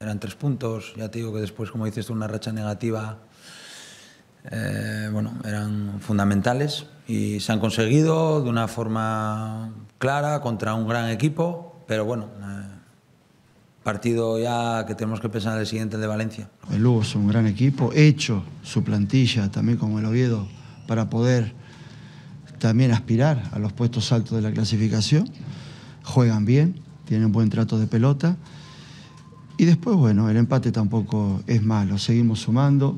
eran 3 puntos. Ya te digo que después, como dices tú, una racha negativa, bueno, eran fundamentales y se han conseguido de una forma clara contra un gran equipo, pero bueno, partido ya que tenemos que pensar en el siguiente, el de Valencia. El Lugo es un gran equipo, hecho su plantilla también como el Oviedo para poder también aspirar a los puestos altos de la clasificación. Juegan bien, tienen buen trato de pelota y después, bueno, el empate tampoco es malo, seguimos sumando.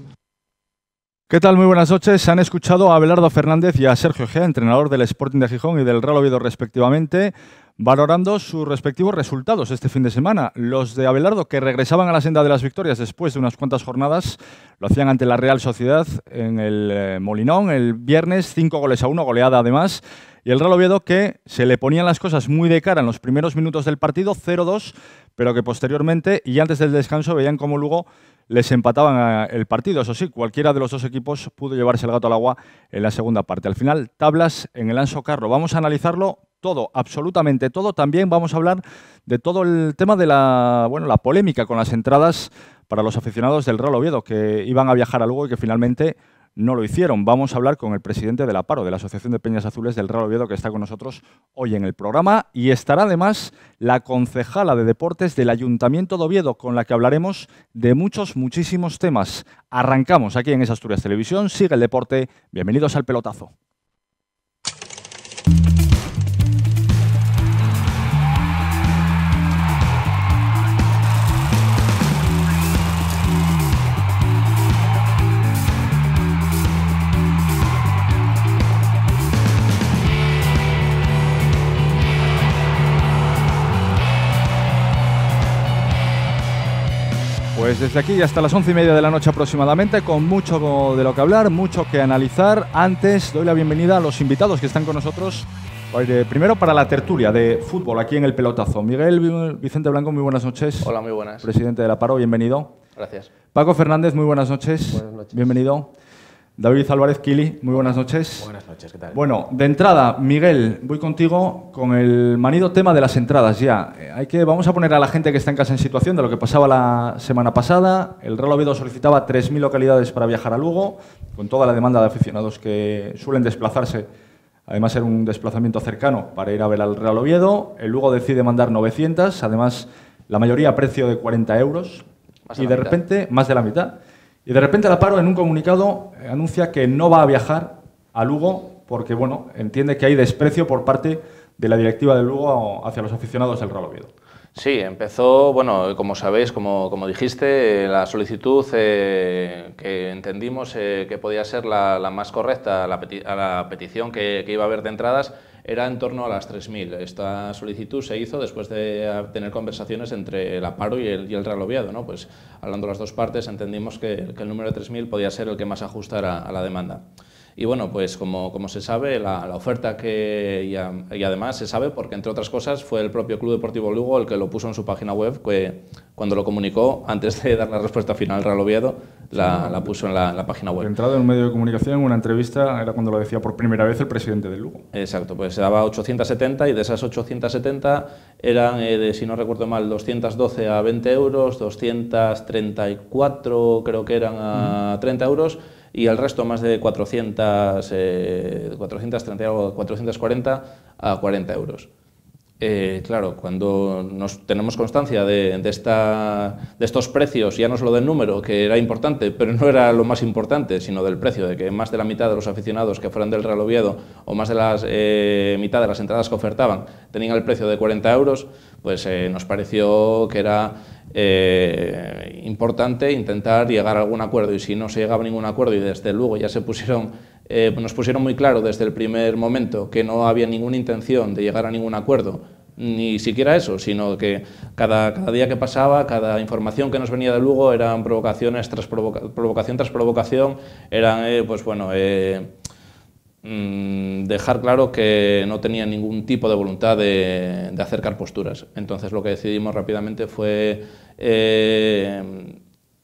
¿Qué tal? Muy buenas noches. Han escuchado a Abelardo Fernández y a Sergio Gea, entrenador del Sporting de Gijón y del Real Oviedo respectivamente, valorando sus respectivos resultados este fin de semana. Los de Abelardo, que regresaban a la senda de las victorias después de unas cuantas jornadas, lo hacían ante la Real Sociedad en el Molinón el viernes, 5-1, goleada además. Y el Real Oviedo, que se le ponían las cosas muy de cara en los primeros minutos del partido, 0-2, pero que posteriormente y antes del descanso veían cómo Lugo les empataban el partido. Eso sí, cualquiera de los dos equipos pudo llevarse el gato al agua en la segunda parte. Al final, tablas en el Anso Carro. Vamos a analizarlo todo, absolutamente todo. También vamos a hablar de todo el tema de la polémica con las entradas para los aficionados del Real Oviedo, que iban a viajar a Lugo y que finalmente no lo hicieron. Vamos a hablar con el presidente de la Paro, de la Asociación de Peñas Azules del Real Oviedo, que está con nosotros hoy en el programa. Y estará además la concejala de Deportes del Ayuntamiento de Oviedo, con la que hablaremos de muchísimos temas. Arrancamos aquí en Asturias Televisión. Sigue el deporte. Bienvenidos al pelotazo. Pues desde aquí hasta las 11:30 de la noche aproximadamente, con mucho de lo que hablar, mucho que analizar. Antes doy la bienvenida a los invitados que están con nosotros. Primero para la tertulia de fútbol aquí en el pelotazo. Miguel Vicente Blanco, muy buenas noches. Hola, muy buenas. Presidente de la Paro, bienvenido. Gracias. Paco Fernández, muy buenas noches. Buenas noches. Bienvenido. David Álvarez Kili, muy buenas noches. Buenas noches, ¿qué tal? Bueno, de entrada, Miguel, voy contigo con el manido tema de las entradas ya. Vamos a poner a la gente que está en casa en situación de lo que pasaba la semana pasada. El Real Oviedo solicitaba 3.000 localidades para viajar a Lugo, con toda la demanda de aficionados que suelen desplazarse. Además, era un desplazamiento cercano para ir a ver al Real Oviedo. El Lugo decide mandar 900, además la mayoría a precio de 40 euros. Y de repente, más de la mitad. Y de repente la Paro en un comunicado anuncia que no va a viajar a Lugo porque, bueno, entiende que hay desprecio por parte de la directiva de Lugo hacia los aficionados del Real Oviedo. Sí, empezó, bueno, como sabéis, como dijiste, la solicitud que entendimos que podía ser la más correcta a la petición que iba a haber de entradas era en torno a las 3.000. Esta solicitud se hizo después de tener conversaciones entre la Paro y el Real Oviedo, ¿no? Pues hablando las dos partes entendimos que el número de 3.000 podía ser el que más ajustara a la demanda. Y bueno, pues como se sabe, la oferta y además se sabe porque, entre otras cosas, fue el propio Club Deportivo Lugo el que lo puso en su página web, que cuando lo comunicó, antes de dar la respuesta final al Real Oviedo, la puso en la página web. Entrado en un medio de comunicación, en una entrevista, era cuando lo decía por primera vez el presidente del Lugo. Exacto, pues se daba 870 y de esas 870 eran, si no recuerdo mal, 212 a 20 euros, 234 creo que eran a 30 euros, y el resto más de 440 a 40 euros. Claro, cuando tenemos constancia de estos precios, ya no solo del número, que era importante, pero no era lo más importante, sino del precio, de que más de la mitad de los aficionados que fueran del Real Oviedo, o más de la mitad de las entradas que ofertaban, tenían el precio de 40 euros, pues nos pareció que era importante intentar llegar a algún acuerdo, y si no se llegaba a ningún acuerdo, y desde luego ya nos pusieron muy claro desde el primer momento que no había ninguna intención de llegar a ningún acuerdo, ni siquiera eso, sino que cada día que pasaba, cada información que nos venía de Lugo eran provocaciones tras provocación tras provocación, eran dejar claro que no tenían ningún tipo de voluntad de acercar posturas. Entonces lo que decidimos rápidamente fue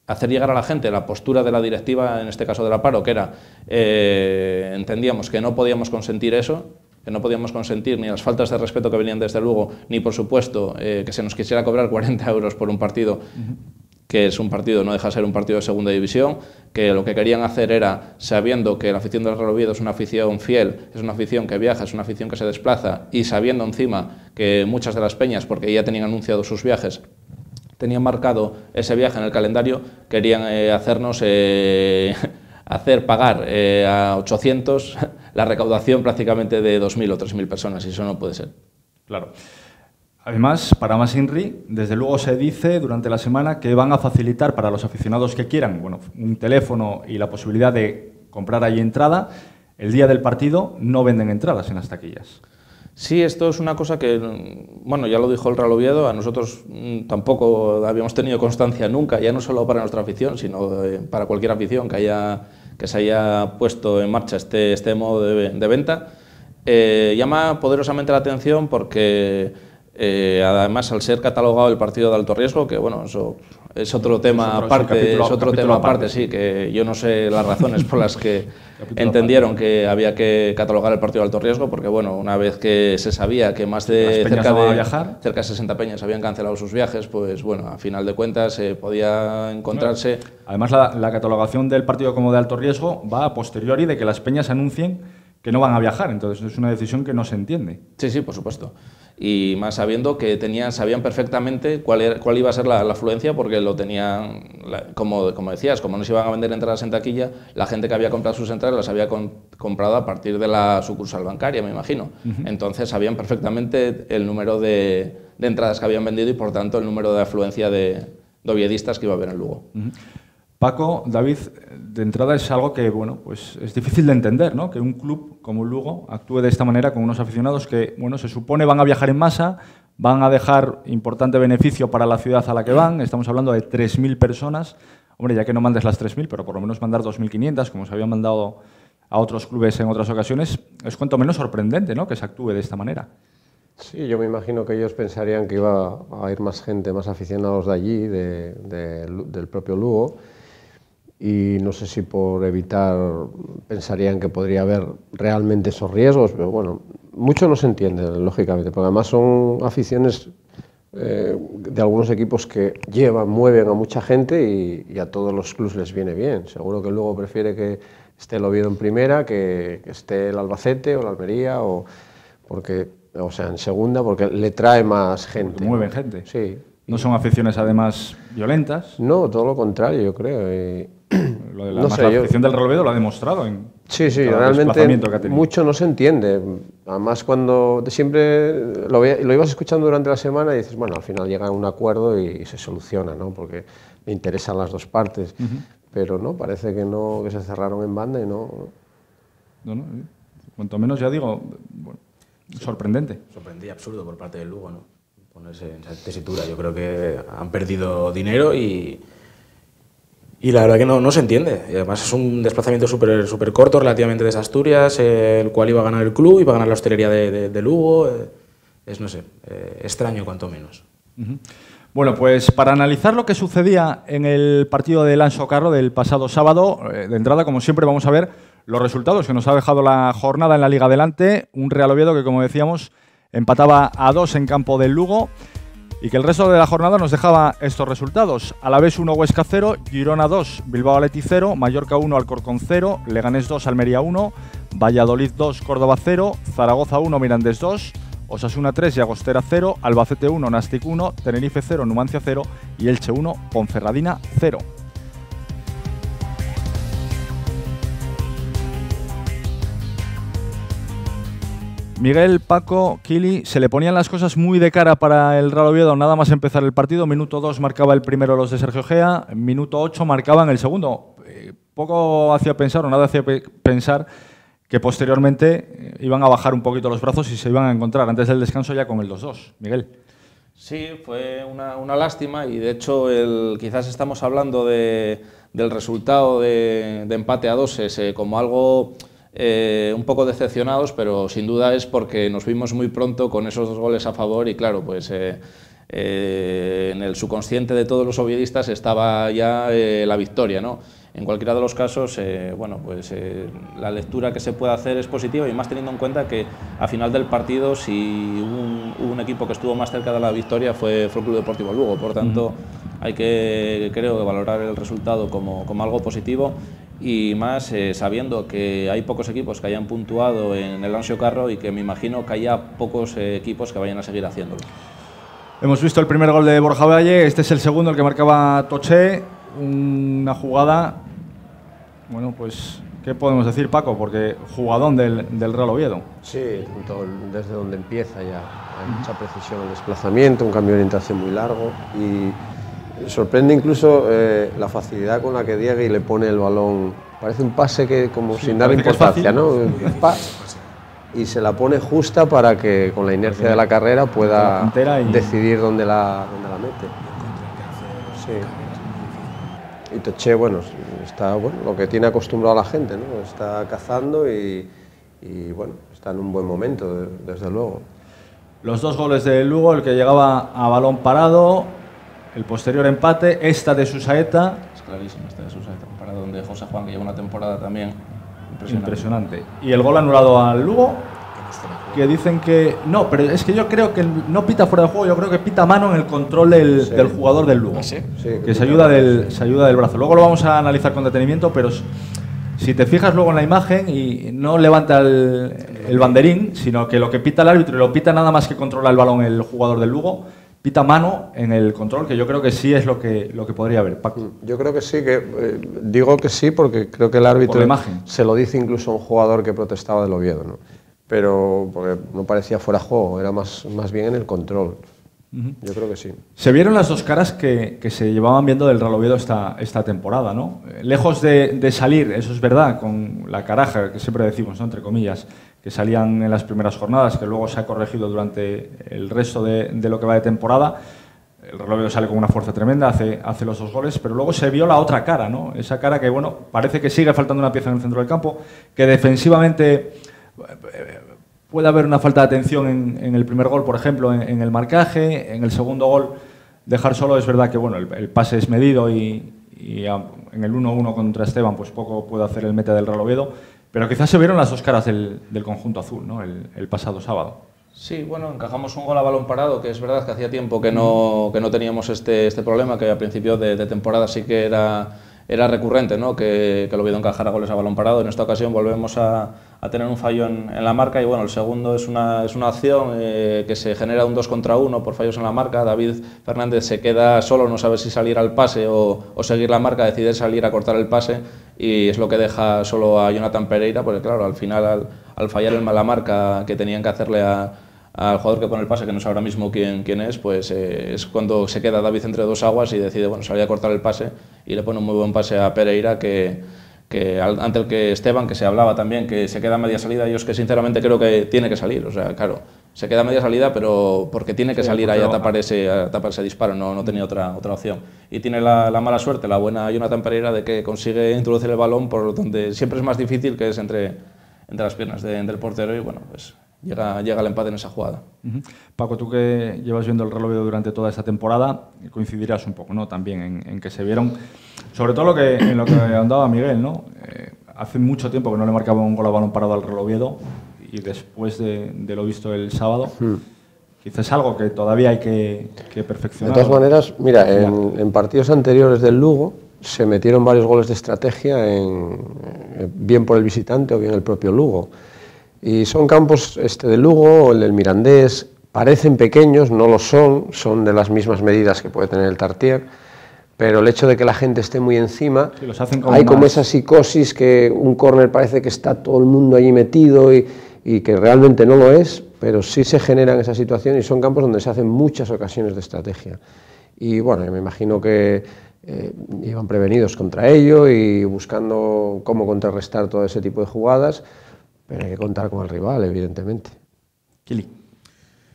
hacer llegar a la gente la postura de la directiva, en este caso de la Paro, que era, entendíamos que no podíamos consentir eso, que no podíamos consentir ni las faltas de respeto que venían desde Lugo, ni por supuesto que se nos quisiera cobrar 40 euros por un partido que es un partido, no deja de ser un partido de segunda división, que lo que querían hacer era, sabiendo que la afición del Real Oviedo es una afición fiel, es una afición que viaja, es una afición que se desplaza, y sabiendo encima que muchas de las peñas, porque ya tenían anunciado sus viajes, tenían marcado ese viaje en el calendario, querían hacernos hacer pagar a 800 la recaudación prácticamente de 2.000 o 3.000 personas, y eso no puede ser. Claro. Además, para más INRI, desde luego se dice durante la semana que van a facilitar para los aficionados que quieran, bueno, un teléfono y la posibilidad de comprar ahí entrada. El día del partido no venden entradas en las taquillas. Sí, esto es una cosa que, bueno, ya lo dijo el Real Oviedo, a nosotros tampoco habíamos tenido constancia nunca, ya no solo para nuestra afición, sino para cualquier afición que se haya puesto en marcha este modo de venta. Llama poderosamente la atención porque además, al ser catalogado el partido de alto riesgo, que bueno, eso es otro tema aparte, sí, que yo no sé las razones por las que entendieron que había que catalogar el partido de alto riesgo, porque bueno, una vez que se sabía que más de cerca de 60 peñas habían cancelado sus viajes, pues bueno, a final de cuentas podía encontrarse... Además, la catalogación del partido como de alto riesgo va a posteriori de que las peñas anuncien que no van a viajar, entonces es una decisión que no se entiende. Sí, sí, por supuesto. Y más sabiendo que sabían perfectamente cuál iba a ser la afluencia, porque lo tenían, como decías, como no se iban a vender entradas en taquilla, la gente que había comprado sus entradas las había comprado a partir de la sucursal bancaria, me imagino. Entonces sabían perfectamente el número de entradas que habían vendido y, por tanto, el número de afluencia de oviedistas que iba a haber en Lugo. Paco, David, de entrada es algo que, bueno, pues es difícil de entender, ¿no? Que un club como el Lugo actúe de esta manera con unos aficionados que, bueno, se supone van a viajar en masa, van a dejar importante beneficio para la ciudad a la que van. Estamos hablando de 3.000 personas. Hombre, ya que no mandes las 3.000, pero por lo menos mandar 2.500, como se había mandado a otros clubes en otras ocasiones, es cuanto menos sorprendente, ¿no? Que se actúe de esta manera. Sí, yo me imagino que ellos pensarían que iba a ir más gente, más aficionados de allí, del propio Lugo. Y no sé si por evitar pensarían que podría haber realmente esos riesgos, pero bueno, mucho no se entiende, lógicamente, porque además son aficiones de algunos equipos que mueven a mucha gente y a todos los clubes les viene bien. Seguro que luego prefiere que esté el Oviedo en primera, que esté el Albacete o la Almería, o sea, en segunda, porque le trae más gente. Porque mueven gente. Sí. ¿No son aficiones además violentas? No, todo lo contrario, yo creo. Lo de la afición del Real Oviedo lo ha demostrado en sí, realmente mucho no se entiende. Además, cuando siempre lo ibas escuchando durante la semana y dices, bueno, al final llega a un acuerdo y se soluciona, ¿no? Porque me interesan las dos partes. Pero no, parece que no, que se cerraron en banda y no... No, cuanto menos, ya digo, bueno, sorprendente. Sorprendente y absurdo por parte del Lugo, ¿no? Ponerse en esa tesitura. Yo creo que han perdido dinero y la verdad que no se entiende. Y además es un desplazamiento súper corto relativamente desde Asturias, el cual iba a ganar el club, iba a ganar la hostelería de Lugo. No sé, extraño cuanto menos. Bueno, pues para analizar lo que sucedía en el partido del Anxo Carro del pasado sábado, de entrada, como siempre, vamos a ver los resultados que nos ha dejado la jornada en la Liga Adelante. Un Real Oviedo que, como decíamos, empataba a 2 en campo del Lugo y que el resto de la jornada nos dejaba estos resultados. Alavés 1, Huesca 0, Girona 2, Bilbao Athletic 0, Mallorca 1, Alcorcón 0, Leganés 2, Almería 1, Valladolid 2, Córdoba 0, Zaragoza 1, Mirandés 2, Osasuna 3, Llagostera 0, Albacete 1, Nastic 1, Tenerife 0, Numancia 0 y Elche 1, Ponferradina 0. Miguel, Paco, Kili, se le ponían las cosas muy de cara para el Real Oviedo nada más empezar el partido. Minuto 2 marcaba el primero los de Sergio Gea, minuto 8 marcaban el segundo. Poco hacía pensar o nada hacía pensar que posteriormente iban a bajar un poquito los brazos y se iban a encontrar antes del descanso ya con el 2-2. Miguel. Sí, fue una lástima y de hecho quizás estamos hablando del resultado de empate a 2 como algo... un poco decepcionados, pero sin duda es porque nos vimos muy pronto con esos 2 goles a favor y claro, pues en el subconsciente de todos los oviedistas estaba ya la victoria, ¿no? En cualquiera de los casos, bueno, pues la lectura que se puede hacer es positiva y más teniendo en cuenta que a final del partido si hubo un equipo que estuvo más cerca de la victoria fue el Club Deportivo Lugo, por tanto hay que, creo que valorar el resultado como algo positivo, y más sabiendo que hay pocos equipos que hayan puntuado en el Anxo Carro y que me imagino que haya pocos equipos que vayan a seguir haciéndolo. Hemos visto el primer gol de Borja Valle, este es el segundo, el que marcaba Toché, una jugada, bueno, pues, ¿qué podemos decir, Paco? Porque jugadón del Real Oviedo. Sí, desde donde empieza ya, hay mucha precisión en el desplazamiento, un cambio de orientación muy largo, y sorprende incluso la facilidad con la que Diegui le pone el balón. Parece un pase que como sin darle importancia, ¿no? Y se la pone justa para que con la inercia de la carrera pueda decidir dónde la mete. Sí. Y Toché, bueno, está lo que tiene acostumbrado a la gente, ¿no? Está cazando y bueno, está en un buen momento, desde luego. Los 2 goles de Lugo, el que llegaba a balón parado, el posterior empate, esta de Susaeta. Es clarísimo, esta de Susaeta, comparado donde José Juan, que lleva una temporada también impresionante. Y el gol anulado al Lugo, que dicen que no, pero es que yo creo que no pita fuera de juego, yo creo que pita mano en el control del jugador del Lugo, sí, que se ayuda del brazo. Luego lo vamos a analizar con detenimiento, pero si te fijas luego en la imagen y no levanta el banderín, sino que lo que pita el árbitro, y lo pita nada más que controla el balón el jugador del Lugo, pita mano en el control, que yo creo que sí es lo que podría haber, Paco. Yo creo que sí, digo que sí porque creo que el árbitro se lo dice incluso a un jugador que protestaba del Oviedo, ¿no? Pero porque no parecía fuera de juego, era más bien en el control. Yo creo que sí. Se vieron las dos caras que se llevaban viendo del Real Oviedo esta temporada, ¿no? Lejos de salir, eso es verdad, con la caraja que siempre decimos, ¿no?, entre comillas, que salían en las primeras jornadas, que luego se ha corregido durante el resto de lo que va de temporada. El Real Oviedo sale con una fuerza tremenda, hace los 2 goles, pero luego se vio la otra cara, ¿no? Esa cara que, bueno, parece que sigue faltando una pieza en el centro del campo, que defensivamente puede haber una falta de atención en el primer gol, por ejemplo, en el marcaje. En el segundo gol, dejar solo, es verdad que, bueno, el pase es medido y en el 1-1 contra Esteban, pues poco puede hacer el meta del Real Oviedo. Pero quizás se vieron las dos caras del conjunto azul, ¿no?, el pasado sábado. Sí, bueno, encajamos un gol a balón parado, que es verdad que hacía tiempo que no teníamos este problema, que a principio de temporada sí que era recurrente, ¿no?, que el Oviedo encajara goles a balón parado. En esta ocasión volvemos a tener un fallo en la marca, y bueno, el segundo es una acción que se genera un 2 contra 1 por fallos en la marca. David Fernández se queda solo, no sabe si salir al pase o seguir la marca, decide salir a cortar el pase, y es lo que deja solo a Jonathan Pereira, porque claro, al final al fallar la marca que tenían que hacerle al jugador que pone el pase, que no sé ahora mismo quién es, pues es cuando se queda David entre dos aguas y decide, bueno, salir a cortar el pase, y le pone un muy buen pase a Pereira, que ante el que Esteban, que se hablaba también, que se queda a media salida. Yo es que sinceramente creo que tiene que salir, o sea, claro, se queda a media salida, pero porque tiene que salir ahí a tapar ese disparo, no tenía otra opción. Y tiene la mala suerte, la buena Jonathan Pereira, de que consigue introducir el balón por donde siempre es más difícil, que es entre las piernas del portero, y bueno, pues llega el empate en esa jugada. Paco, tú que llevas viendo el Real Oviedo durante toda esta temporada, coincidirás un poco, ¿no?, también en que se vieron, sobre todo en lo que andaba Miguel, ¿no? Hace mucho tiempo que no le marcaba un gol a balón parado al Real Oviedo, y después de lo visto el sábado, quizás es algo que todavía hay que perfeccionar. De todas maneras, mira, en partidos anteriores del Lugo se metieron varios goles de estrategia, bien por el visitante o bien el propio Lugo. Y son campos, del Lugo, el del Mirandés, parecen pequeños, no lo son de las mismas medidas que puede tener el Tartier, pero el hecho de que la gente esté muy encima, sí, hay como esa psicosis, que un córner parece que está todo el mundo allí metido y que realmente no lo es, pero sí se generan esas situaciones, y son campos donde se hacen muchas ocasiones de estrategia. Y bueno, yo me imagino que iban prevenidos contra ello y buscando cómo contrarrestar todo ese tipo de jugadas, pero hay que contar con el rival, evidentemente. Kili.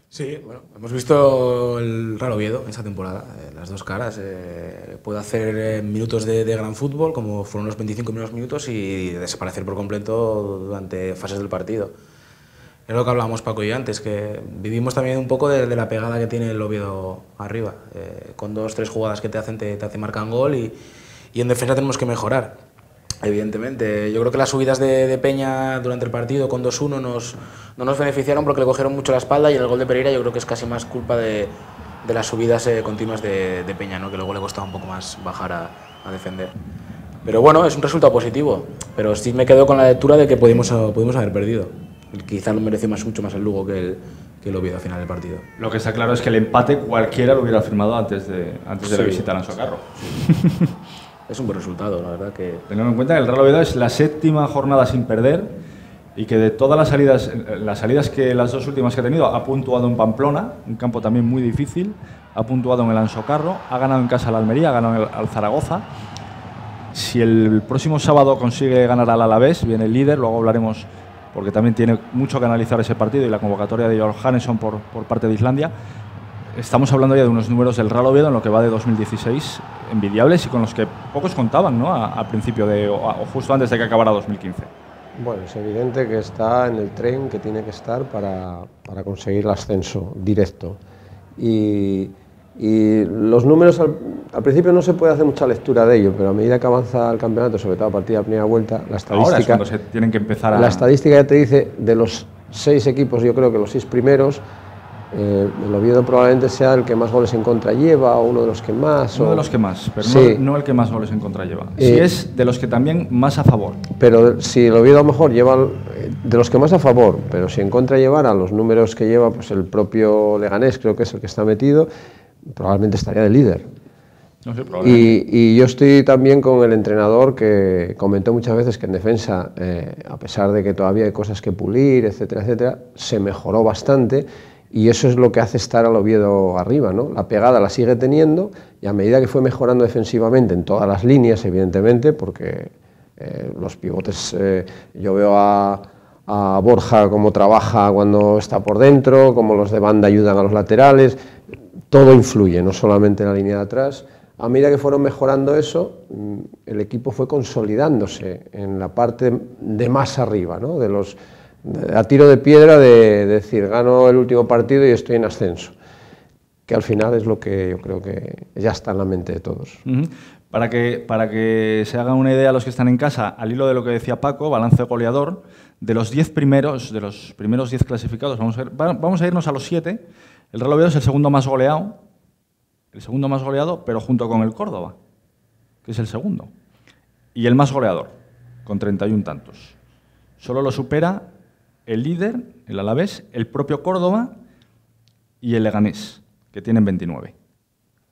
Sí, bueno, hemos visto el Real Oviedo esta temporada, las dos caras. Puede hacer minutos de gran fútbol, como fueron los 25 primeros minutos, y desaparecer por completo durante fases del partido. Es lo que hablábamos Paco y yo antes, que vivimos también un poco de la pegada que tiene el Oviedo arriba. Con 2-3 jugadas que te hacen marcan gol, y en defensa tenemos que mejorar. Evidentemente, yo creo que las subidas de Peña durante el partido con 2-1 no nos beneficiaron, porque le cogieron mucho la espalda, y el gol de Pereira yo creo que es casi más culpa de las subidas continuas de Peña, ¿no? Que luego le costaba un poco más bajar a defender. Pero bueno, es un resultado positivo, pero sí me quedo con la lectura de que pudimos haber perdido. Quizás lo mereció mucho más el Lugo que el Oviedo al final del partido. Lo que está claro es que el empate cualquiera lo hubiera firmado antes de la visita a Ansocarro. Sí. Es un buen resultado, la verdad que... Teniendo en cuenta que el Real Oviedo es la 7ª jornada sin perder y que de todas las salidas que las 2 últimas que ha tenido, ha puntuado en Pamplona, un campo también muy difícil, ha puntuado en el Ansocarro, ha ganado en casa al Almería, ha ganado al Zaragoza. Si el próximo sábado consigue ganar al Alavés, viene el líder, luego hablaremos porque también tiene mucho que analizar ese partido y la convocatoria de Johannesson por parte de Islandia. Estamos hablando ya de unos números del Real Oviedo en lo que va de 2016 envidiables y con los que pocos contaban, ¿no? A principio o justo antes de que acabara 2015. Bueno, es evidente que está en el tren que tiene que estar para conseguir el ascenso directo. Y los números al principio no se puede hacer mucha lectura de ello, pero a medida que avanza el campeonato, sobre todo a partir de la primera vuelta, la estadística, ahora es cuando se tienen que empezar la estadística ya te dice, de los 6 equipos, yo creo que los 6 primeros, el Oviedo probablemente sea el que más goles en contra lleva, o uno de los que más. Uno de los que más, pero sí. no el que más goles en contra lleva. Sí es de los que también más a favor. Pero si el Oviedo a lo mejor lleva de los que más a favor, pero si en contra llevara los números que lleva pues el propio Leganés, creo que es el que está metido, probablemente estaría de líder. No sé, probablemente. Y yo estoy también con el entrenador que comentó muchas veces que en defensa, a pesar de que todavía hay cosas que pulir, etcétera, etcétera, se mejoró bastante. Y eso es lo que hace estar al Oviedo arriba, ¿no? La pegada la sigue teniendo y a medida que fue mejorando defensivamente en todas las líneas, evidentemente, porque los pivotes, yo veo a Borja cómo trabaja cuando está por dentro, cómo los de banda ayudan a los laterales, todo influye, no solamente en la línea de atrás. A medida que fueron mejorando eso, el equipo fue consolidándose en la parte de más arriba, ¿no? A tiro de piedra de decir, gano el último partido y estoy en ascenso, que al final es lo que yo creo que ya está en la mente de todos. Para que se hagan una idea los que están en casa, al hilo de lo que decía Paco, balance goleador, de los 10 primeros 10 clasificados, vamos a irnos a los 7. El Real Oviedo es el segundo más goleado, pero junto con el Córdoba, que es el segundo, y el más goleador, con 31 tantos. Solo lo supera el líder, el Alavés, el propio Córdoba y el Leganés, que tienen 29.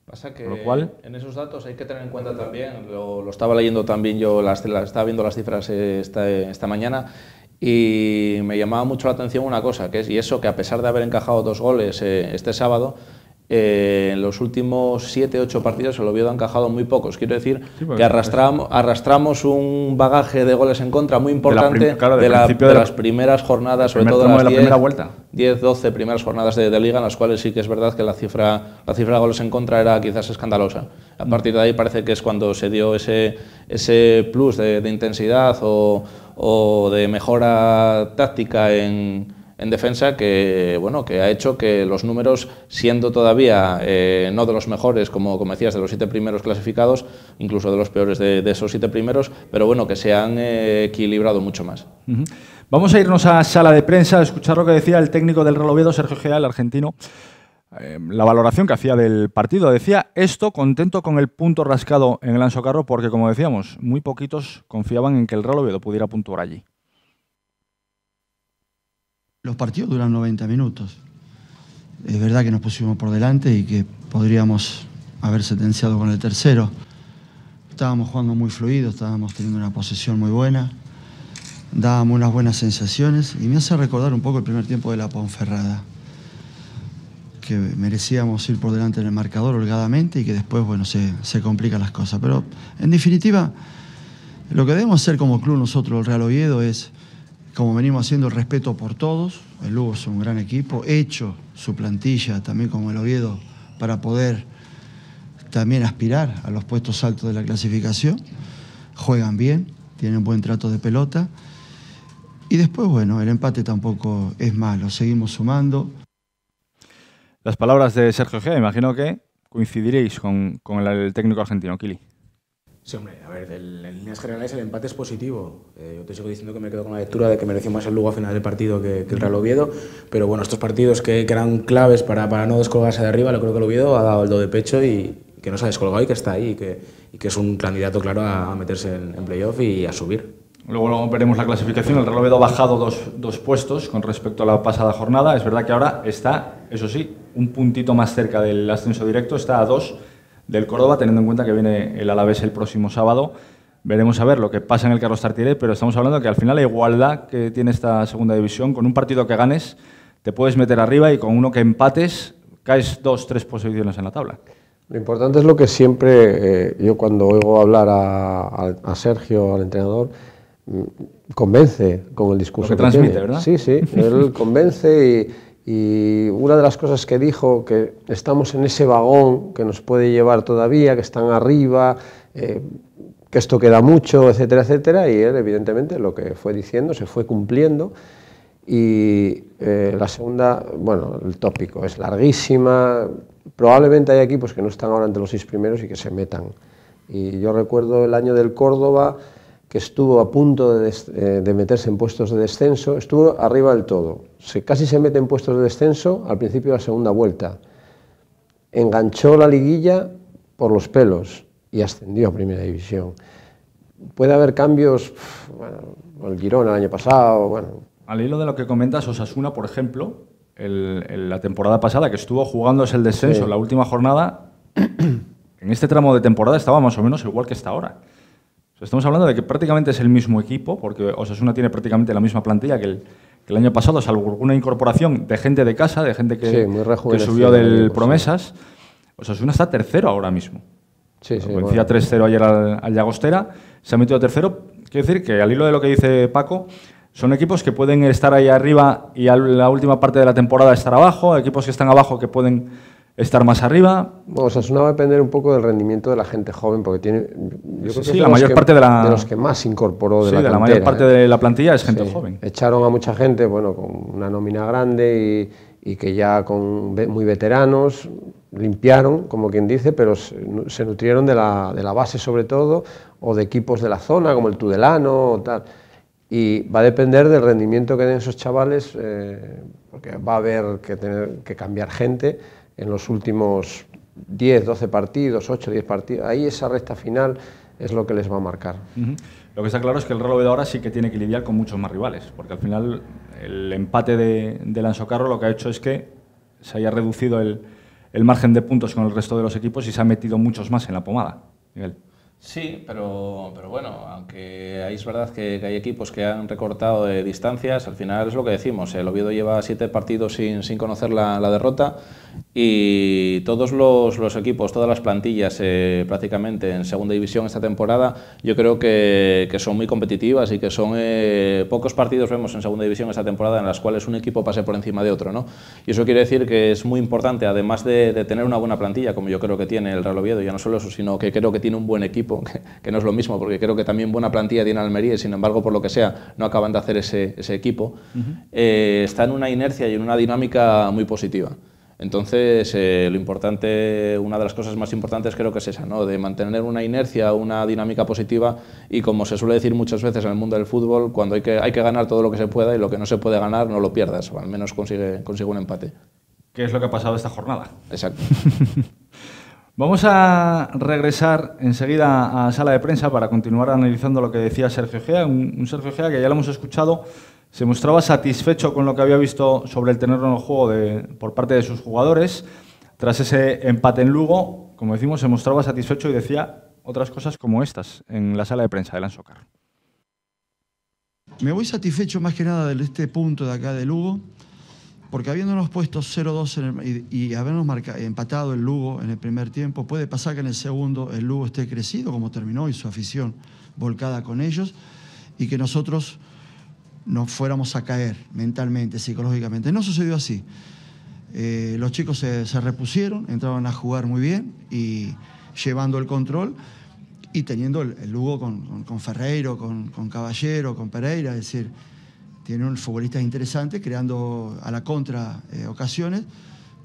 Pasa que lo cual, en esos datos hay que tener en cuenta también, lo estaba leyendo también yo, estaba viendo las cifras esta mañana, y me llamaba mucho la atención una cosa, que que a pesar de haber encajado 2 goles este sábado, en los últimos 7-8 partidos el Oviedo ha encajado muy pocos. Quiero decir que arrastramos un bagaje de goles en contra muy importante de las primeras jornadas, sobre todo de las 10-12 primeras jornadas de Liga, en las cuales sí que es verdad que la cifra de goles en contra era quizás escandalosa. A partir de ahí parece que es cuando se dio ese plus de intensidad o de mejora táctica en defensa que ha hecho que los números, siendo todavía no de los mejores, como decías, de los 7 primeros clasificados, incluso de los peores de esos 7 primeros, pero bueno, que se han equilibrado mucho más. Vamos a irnos a sala de prensa a escuchar lo que decía el técnico del Real Oviedo, Sergio Gea, el argentino, la valoración que hacía del partido. Decía esto, contento con el punto rascado en el Ansocarro, porque como decíamos, muy poquitos confiaban en que el Real Oviedo pudiera puntuar allí. Los partidos duran 90 minutos. Es verdad que nos pusimos por delante y que podríamos haber sentenciado con el tercero. Estábamos jugando muy fluido, estábamos teniendo una posesión muy buena, dábamos unas buenas sensaciones y me hace recordar un poco el primer tiempo de la Ponferrada, que merecíamos ir por delante en el marcador holgadamente y que después, bueno, se complican las cosas. Pero, en definitiva, lo que debemos hacer como club nosotros, el Real Oviedo, es, como venimos haciendo, el respeto por todos. El Lugo es un gran equipo, hecho su plantilla también como el Oviedo para poder también aspirar a los puestos altos de la clasificación. Juegan bien, tienen buen trato de pelota. Y después, bueno, el empate tampoco es malo, seguimos sumando. Las palabras de Sergio Gea, imagino que coincidiréis con el técnico argentino, Kili. Sí, hombre, a ver, en líneas generales el empate es positivo. Yo te sigo diciendo que me quedo con la lectura de que mereció más el Lugo a final del partido que el Real Oviedo, pero bueno, estos partidos que eran claves para no descolgarse de arriba, yo creo que el Oviedo ha dado el do de pecho y que no se ha descolgado y que está ahí y que es un candidato claro a meterse en playoff y a subir. Luego veremos la clasificación. El Real Oviedo ha bajado dos puestos con respecto a la pasada jornada. Es verdad que ahora está, eso sí, un puntito más cerca del ascenso directo, está a 2 del Córdoba, teniendo en cuenta que viene el Alavés el próximo sábado. Veremos a ver lo que pasa en el Carlos Tartiere, pero estamos hablando de que al final la igualdad que tiene esta segunda división, con un partido que ganes, te puedes meter arriba y con uno que empates, caes 2-3 posiciones en la tabla. Lo importante es lo que siempre, yo cuando oigo hablar a Sergio, al entrenador, convence con el discurso lo que transmite, tiene. ¿verdad? Sí, él convence y una de las cosas que dijo, que estamos en ese vagón que nos puede llevar todavía, que están arriba, que esto queda mucho, etcétera, etcétera, y él evidentemente lo que fue diciendo se fue cumpliendo. Y la segunda, bueno, el tópico es larguísima, probablemente hay equipos que no están ahora entre los 6 primeros y que se metan. Y yo recuerdo el año del Córdoba, que estuvo a punto de meterse en puestos de descenso, estuvo arriba del todo. Casi se mete en puestos de descenso al principio de la segunda vuelta. Enganchó la liguilla por los pelos y ascendió a Primera División. Puede haber cambios, bueno, el Girona el año pasado, bueno. Al hilo de lo que comentas, Osasuna, por ejemplo, la temporada pasada, que estuvo jugándose el descenso en la última jornada, en este tramo de temporada estaba más o menos igual que está ahora. Estamos hablando de que prácticamente es el mismo equipo, porque Osasuna tiene prácticamente la misma plantilla que el año pasado, salvo una incorporación de gente de casa, de gente que subió del Promesas. Osasuna está tercero ahora mismo. Vencía 3-0 ayer al Llagostera, se ha metido tercero. Quiero decir que al hilo de lo que dice Paco, son equipos que pueden estar ahí arriba y a la última parte de la temporada estar abajo, equipos que están abajo que pueden estar más arriba. Bueno, Osasuna va a depender un poco del rendimiento de la gente joven, porque tiene, yo creo que la mayor parte de los que más incorporó de la cantera. La mayor parte de la plantilla es gente joven. Echaron a mucha gente, bueno, con una nómina grande y que ya con muy veteranos limpiaron, como quien dice, pero se nutrieron de la base sobre todo, o de equipos de la zona, como el Tudelano o tal. Y va a depender del rendimiento que den esos chavales, porque va a haber que tener que cambiar gente en los últimos 10, 12 partidos, 8, 10 partidos. Ahí esa recta final es lo que les va a marcar. Lo que está claro es que el Real Oviedo ahora sí que tiene que lidiar con muchos más rivales, porque al final el empate de Lansocarro lo que ha hecho es que se haya reducido el margen de puntos con el resto de los equipos y se han metido muchos más en la pomada. Miguel. Sí, pero bueno, aunque ahí es verdad que hay equipos que han recortado distancias, al final es lo que decimos, el Oviedo lleva 7 partidos sin conocer la derrota y todos los equipos, todas las plantillas prácticamente en segunda división esta temporada, yo creo que son muy competitivas y que son pocos partidos vemos en segunda división esta temporada en las cuales un equipo pase por encima de otro, ¿no? Y eso quiere decir que es muy importante, además de tener una buena plantilla, como yo creo que tiene el Real Oviedo, ya no solo eso, sino que creo que tiene un buen equipo, que no es lo mismo, porque creo que también buena plantilla tiene Almería y sin embargo, por lo que sea, no acaban de hacer ese equipo, está en una inercia y en una dinámica muy positiva. Entonces, lo importante, una de las cosas más importantes creo que es esa, ¿no? De mantener una inercia, una dinámica positiva y como se suele decir muchas veces en el mundo del fútbol, cuando hay que ganar todo lo que se pueda y lo que no se puede ganar no lo pierdas, o al menos consigue un empate. ¿Qué es lo que ha pasado esta jornada? Exacto. Vamos a regresar enseguida a sala de prensa para continuar analizando lo que decía Sergio Gea, un Sergio Gea que ya lo hemos escuchado, se mostraba satisfecho con lo que había visto sobre el terreno en el juego por parte de sus jugadores. Tras ese empate en Lugo, como decimos, se mostraba satisfecho y decía otras cosas como estas en la sala de prensa de Lansocarro. Me voy satisfecho más que nada de este punto de acá de Lugo, porque habiéndonos puesto 0-2 y habernos empatado el Lugo en el primer tiempo, puede pasar que en el segundo el Lugo esté crecido, como terminó, y su afición volcada con ellos, y que nosotros nos fuéramos a caer mentalmente, psicológicamente. No sucedió así. Los chicos se repusieron, entraban a jugar muy bien y llevando el control y teniendo el Lugo con Ferreiro, con Caballero, con Pereira, es decir, tiene un futbolista interesante, creando a la contra ocasiones,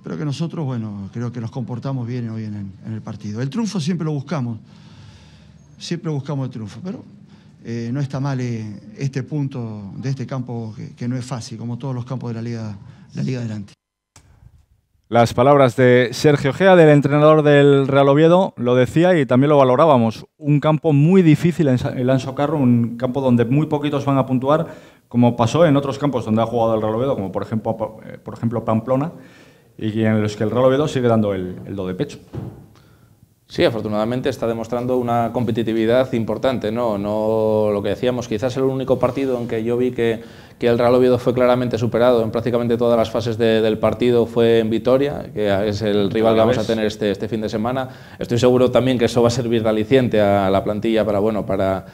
pero que nosotros, bueno, creo que nos comportamos bien hoy en el partido. El triunfo siempre lo buscamos, siempre buscamos el triunfo, pero no está mal este punto de este campo que no es fácil, como todos los campos de la Liga Adelante. Las palabras de Sergio Gea, del entrenador del Real Oviedo, lo decía y también lo valorábamos. Un campo muy difícil en el Anxo Carro, un campo donde muy poquitos van a puntuar, como pasó en otros campos donde ha jugado el Real Oviedo, como por ejemplo Pamplona, y en los que el Real Oviedo sigue dando el do de pecho. Sí, afortunadamente está demostrando una competitividad importante, ¿no? No lo que decíamos, quizás el único partido en que yo vi que el Real Oviedo fue claramente superado en prácticamente todas las fases del partido fue en Vitoria, que es el rival que vamos a tener este fin de semana. Estoy seguro también que eso va a servir de aliciente a la plantilla para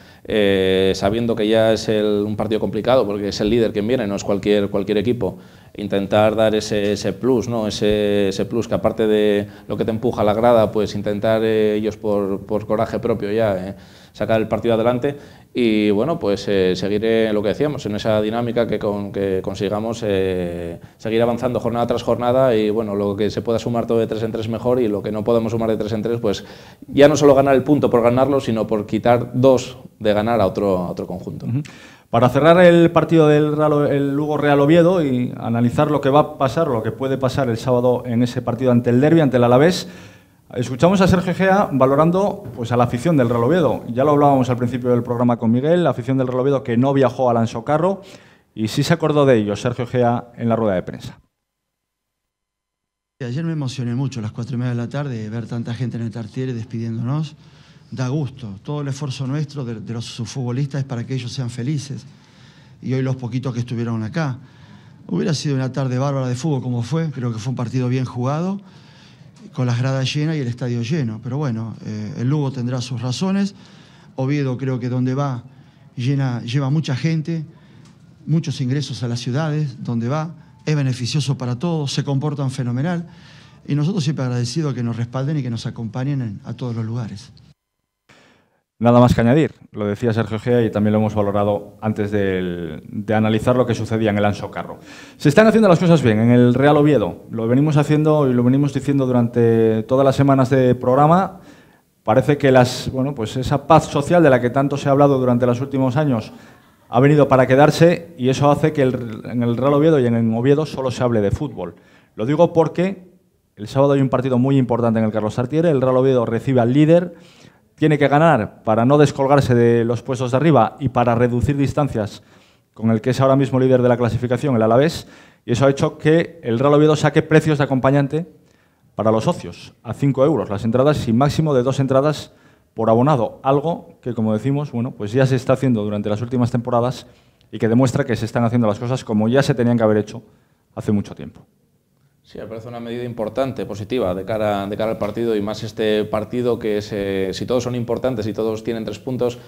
sabiendo que ya es un partido complicado, porque es el líder quien viene, no es cualquier equipo. Intentar dar ese plus, ¿no? Ese plus que aparte de lo que te empuja a la grada, pues intentar ellos por coraje propio ya sacar el partido adelante y bueno, pues seguir lo que decíamos, en esa dinámica que consigamos seguir avanzando jornada tras jornada y bueno, lo que se pueda sumar todo de 3 en 3 mejor y lo que no podemos sumar de 3 en 3, pues ya no solo ganar el punto por ganarlo, sino por quitar 2 de ganar a otro conjunto. Para cerrar el partido del Lugo Real Oviedo y analizar lo que va a pasar, lo que puede pasar el sábado en ese partido ante el derbi, ante el Alavés, escuchamos a Sergio Gea valorando pues, a la afición del Real Oviedo. Ya lo hablábamos al principio del programa con Miguel, la afición del Real Oviedo que no viajó al Anxo Carro y sí se acordó de ello Sergio Gea en la rueda de prensa. Ayer me emocioné mucho a las 4:30 de la tarde ver tanta gente en el Tartiere despidiéndonos. Da gusto. Todo el esfuerzo nuestro de los futbolistas es para que ellos sean felices. Y hoy los poquitos que estuvieron acá. Hubiera sido una tarde bárbara de fútbol como fue. Creo que fue un partido bien jugado, con las gradas llenas y el estadio lleno. Pero bueno, el Lugo tendrá sus razones. Oviedo creo que donde va lleva mucha gente, muchos ingresos a las ciudades, donde va. Es beneficioso para todos, se comportan fenomenal. Y nosotros siempre agradecidos que nos respalden y que nos acompañen a todos los lugares. Nada más que añadir, lo decía Sergio Gea y también lo hemos valorado antes de analizar lo que sucedía en el Anxo Carro. Se están haciendo las cosas bien en el Real Oviedo, lo venimos haciendo y lo venimos diciendo durante todas las semanas de programa. Parece que pues esa paz social de la que tanto se ha hablado durante los últimos años ha venido para quedarse y eso hace que en el Real Oviedo y en el Oviedo solo se hable de fútbol. Lo digo porque el sábado hay un partido muy importante en el Carlos Tartiere, el Real Oviedo recibe al líder. Tiene que ganar para no descolgarse de los puestos de arriba y para reducir distancias con el que es ahora mismo líder de la clasificación, el Alavés, y eso ha hecho que el Real Oviedo saque precios de acompañante para los socios, a 5 euros las entradas y máximo de 2 entradas por abonado, algo que, como decimos, pues ya se está haciendo durante las últimas temporadas y que demuestra que se están haciendo las cosas como ya se tenían que haber hecho hace mucho tiempo. Sí, me parece una medida importante, positiva, de cara al partido y más este partido que si todos son importantes y todos tienen 3 puntos,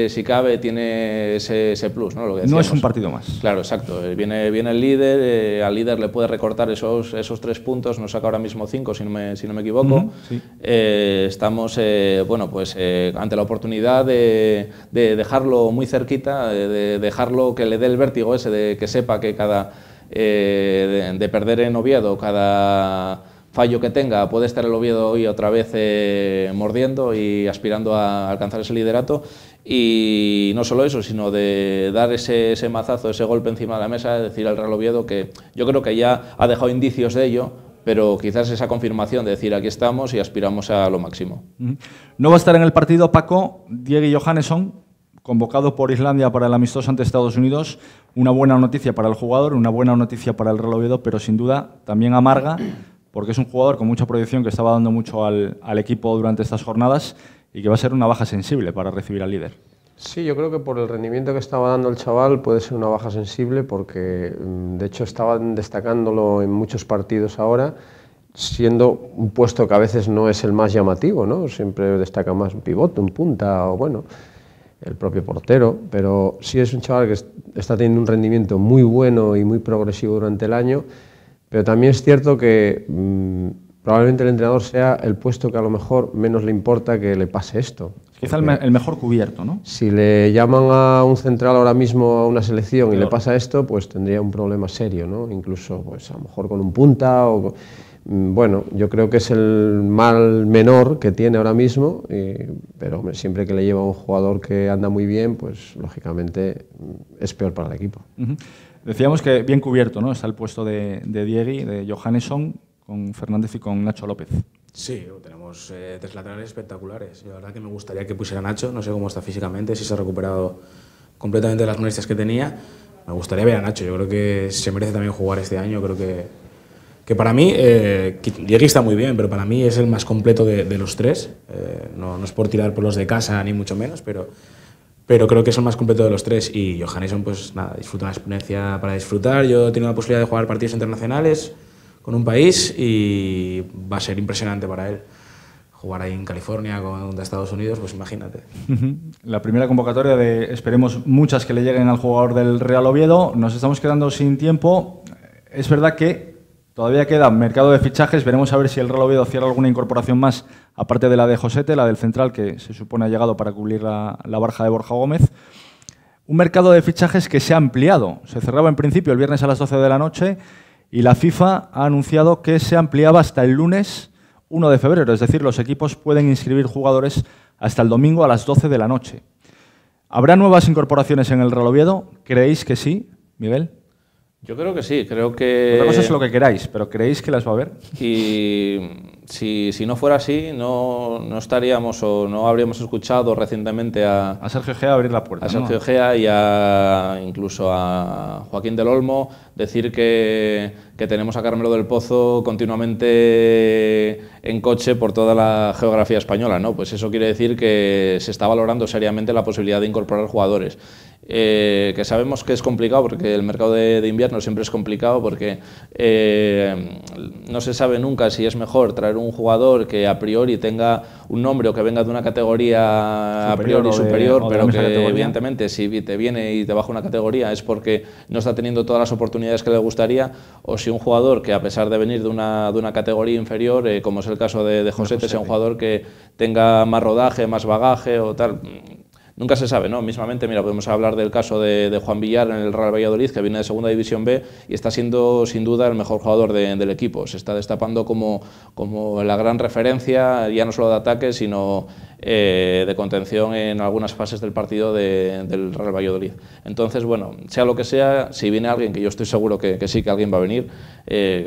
si cabe, tiene ese plus, ¿no? Lo que no es un partido más. Claro, exacto. Viene el líder, al líder le puede recortar esos 3 puntos, nos saca ahora mismo 5, si no me equivoco. Sí. Estamos, ante la oportunidad de dejarlo muy cerquita, de dejarlo que le dé el vértigo ese, de que sepa que de perder en Oviedo, cada fallo que tenga, puede estar el Oviedo hoy otra vez mordiendo y aspirando a alcanzar ese liderato. Y no solo eso, sino de dar ese mazazo, ese golpe encima de la mesa, decir al Real Oviedo que yo creo que ya ha dejado indicios de ello, pero quizás esa confirmación de decir aquí estamos y aspiramos a lo máximo. No va a estar en el partido, Paco, Diego Johannesson, convocado por Islandia para el amistoso ante Estados Unidos. Una buena noticia para el jugador, una buena noticia para el Real Oviedo, pero sin duda también amarga, porque es un jugador con mucha proyección que estaba dando mucho al equipo durante estas jornadas y que va a ser una baja sensible para recibir al líder. Sí, yo creo que por el rendimiento que estaba dando el chaval puede ser una baja sensible porque de hecho estaban destacándolo en muchos partidos ahora, siendo un puesto que a veces no es el más llamativo, ¿no? Siempre destaca más un pivote, un punta o bueno, el propio portero, pero sí es un chaval que está teniendo un rendimiento muy bueno y muy progresivo durante el año, pero también es cierto que probablemente el entrenador sea el puesto que a lo mejor menos le importa que le pase esto. Quizá el mejor cubierto, ¿no? Si le llaman a un central ahora mismo a una selección y le pasa esto, pues tendría un problema serio, ¿no? Incluso pues a lo mejor con un punta Bueno, yo creo que es el mal menor que tiene ahora mismo, pero hombre, siempre que le lleva a un jugador que anda muy bien, pues lógicamente es peor para el equipo. Decíamos que bien cubierto, ¿no? Está el puesto de Diegui, de Johannesson, con Fernández y con Nacho López. Sí, tenemos 3 laterales espectaculares. La verdad que me gustaría que pusiera Nacho, no sé cómo está físicamente, si se ha recuperado completamente de las molestias que tenía. Me gustaría ver a Nacho, yo creo que se merece también jugar este año, creo que para mí, Diegui está muy bien, pero para mí es el más completo de los 3. No es por tirar por los de casa, ni mucho menos, pero creo que es el más completo de los 3. Y Johannesson, pues nada, disfruta una experiencia para disfrutar. Yo he tenido la posibilidad de jugar partidos internacionales con un país y va a ser impresionante para él. Jugar ahí en California contra Estados Unidos, pues imagínate. La primera convocatoria de, esperemos, muchas que le lleguen al jugador del Real Oviedo. Nos estamos quedando sin tiempo. Es verdad que todavía queda mercado de fichajes. Veremos a ver si el Real Oviedo cierra alguna incorporación más, aparte de la de Josete, la del central, que se supone ha llegado para cubrir la barja de Borja Gómez. Un mercado de fichajes que se ha ampliado. Se cerraba en principio el viernes a las 12 de la noche y la FIFA ha anunciado que se ampliaba hasta el lunes 1 de febrero. Es decir, los equipos pueden inscribir jugadores hasta el domingo a las 12 de la noche. ¿Habrá nuevas incorporaciones en el Real Oviedo? ¿Creéis que sí, Miguel? Yo creo que sí, creo que... Otra cosa es lo que queráis, pero ¿creéis que las va a haber? Y si no fuera así, no estaríamos o no habríamos escuchado recientemente a Sergio Gea abrir la puerta. A Sergio Gea y incluso a Joaquín del Olmo decir que tenemos a Carmelo del Pozo continuamente en coche por toda la geografía española, ¿no? Pues eso quiere decir que se está valorando seriamente la posibilidad de incorporar jugadores. Que sabemos que es complicado porque el mercado de invierno siempre es complicado porque no se sabe nunca si es mejor traer un jugador que a priori tenga un nombre o que venga de una categoría a priori superior, pero que evidentemente si te viene y te baja una categoría es porque no está teniendo todas las oportunidades que le gustaría, o si un jugador que a pesar de venir de una categoría inferior, como es el caso de Josete, sea un jugador que tenga más rodaje, más bagaje o tal. Nunca se sabe, ¿no? Mismamente, mira, podemos hablar del caso de Juan Villar en el Real Valladolid, que viene de Segunda División B y está siendo sin duda el mejor jugador del equipo. Se está destapando como la gran referencia, ya no solo de ataque, sino de contención en algunas fases del partido del Real Valladolid. Entonces, bueno, sea lo que sea, si viene alguien, que yo estoy seguro que sí, que alguien va a venir,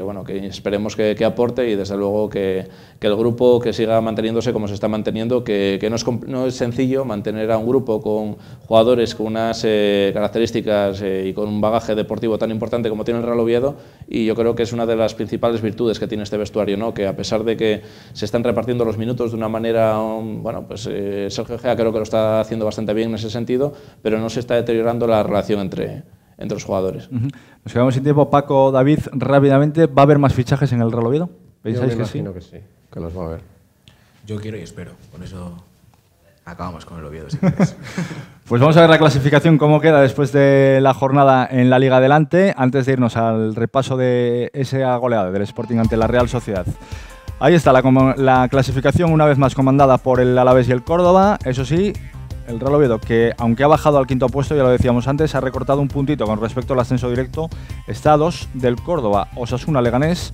bueno, que esperemos que aporte y desde luego que el grupo que siga manteniéndose como se está manteniendo, que no es sencillo mantener a un grupo con jugadores con unas características y con un bagaje deportivo tan importante como tiene el Real Oviedo, y yo creo que es una de las principales virtudes que tiene este vestuario, ¿no? Que a pesar de que se están repartiendo los minutos de una manera, bueno, pues Sergio Gea creo que lo está haciendo bastante bien en ese sentido, pero no se está deteriorando la relación entre los jugadores. Nos quedamos sin tiempo. Paco, David, rápidamente, ¿va a haber más fichajes en el Real Oviedo? ¿Pensáis que sí? Yo me imagino que sí, que los va a haber. Yo quiero y espero, con eso acabamos con el Oviedo. Si quieres. Pues vamos a ver la clasificación, cómo queda después de la jornada en la Liga Adelante, antes de irnos al repaso de esa goleada del Sporting ante la Real Sociedad. Ahí está la clasificación, una vez más comandada por el Alavés y el Córdoba. Eso sí, el Real Oviedo, que aunque ha bajado al quinto puesto, ya lo decíamos antes, ha recortado un puntito con respecto al ascenso directo. Está a 2 del Córdoba. Osasuna, Leganés,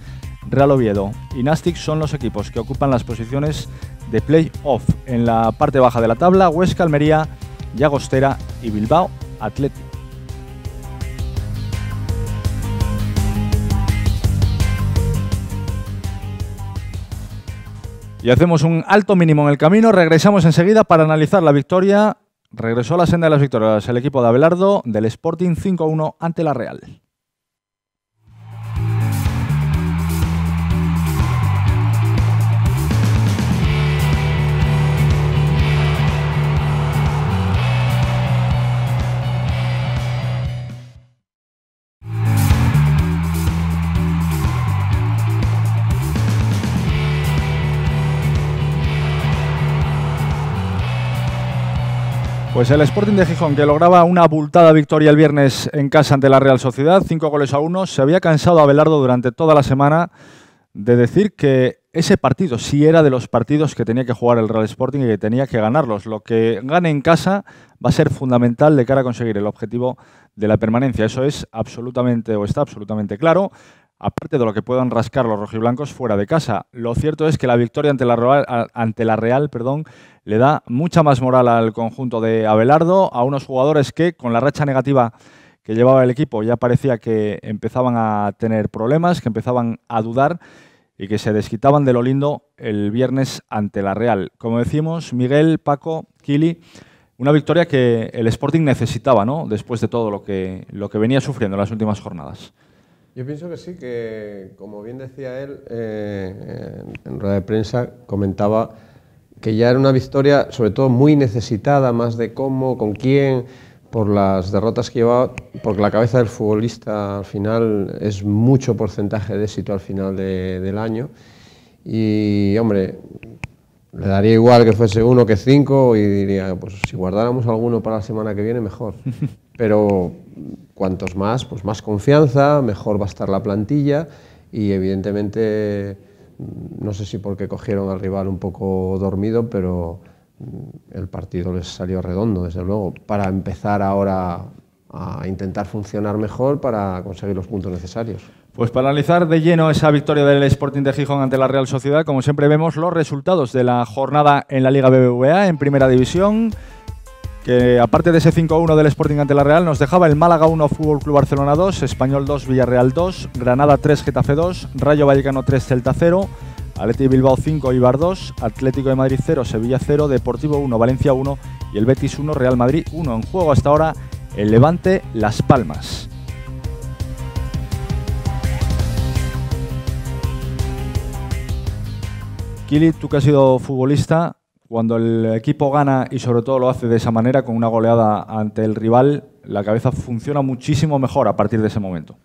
Real Oviedo y Nàstic son los equipos que ocupan las posiciones de play-off. En la parte baja de la tabla, Huesca, Almería, Llagostera y Bilbao Athletic. Y hacemos un alto mínimo en el camino. Regresamos enseguida para analizar la victoria. Regresó a la senda de las victorias el equipo de Abelardo del Sporting 5-1 ante la Real. Pues el Sporting de Gijón, que lograba una abultada victoria el viernes en casa ante la Real Sociedad, 5-1, se había cansado Abelardo durante toda la semana de decir que ese partido sí era de los partidos que tenía que jugar el Real Sporting y que tenía que ganarlos. Lo que gane en casa va a ser fundamental de cara a conseguir el objetivo de la permanencia. Eso es absolutamente, o está absolutamente claro. aparte de lo que puedan rascar los rojiblancos fuera de casa. Lo cierto es que la victoria ante la Real, le da mucha más moral al conjunto de Abelardo, a unos jugadores que con la racha negativa que llevaba el equipo ya parecía que empezaban a tener problemas, que empezaban a dudar y que se desquitaban de lo lindo el viernes ante la Real. Como decimos, Miguel, Paco, Kili, una victoria que el Sporting necesitaba, ¿no?, después de todo lo que venía sufriendo en las últimas jornadas. Yo pienso que sí, que como bien decía él, en rueda de prensa comentaba que ya era una victoria sobre todo muy necesitada, más de cómo, con quién, por las derrotas que llevaba, porque la cabeza del futbolista al final es mucho porcentaje de éxito al final del año. Y hombre, le daría igual que fuese 1 que 5 y diría, pues si guardáramos alguno para la semana que viene, mejor. Pero cuantos más, pues más confianza, mejor va a estar la plantilla y evidentemente, no sé si porque cogieron al rival un poco dormido, pero el partido les salió redondo, desde luego, para empezar ahora a intentar funcionar mejor para conseguir los puntos necesarios. Pues para analizar de lleno esa victoria del Sporting de Gijón ante la Real Sociedad, como siempre vemos los resultados de la jornada en la Liga BBVA, en Primera División, que aparte de ese 5-1 del Sporting ante la Real, nos dejaba el Málaga 1, Fútbol Club Barcelona 2, Español 2, Villarreal 2, Granada 3, Getafe 2, Rayo Vallecano 3, Celta 0, Athletic Bilbao 5, Eibar 2, Atlético de Madrid 0, Sevilla 0, Deportivo 1, Valencia 1 y el Betis 1, Real Madrid 1. En juego hasta ahora el Levante Las Palmas. Kili, tú que has sido futbolista, cuando el equipo gana y sobre todo lo hace de esa manera, con una goleada ante el rival, la cabeza funciona muchísimo mejor a partir de ese momento.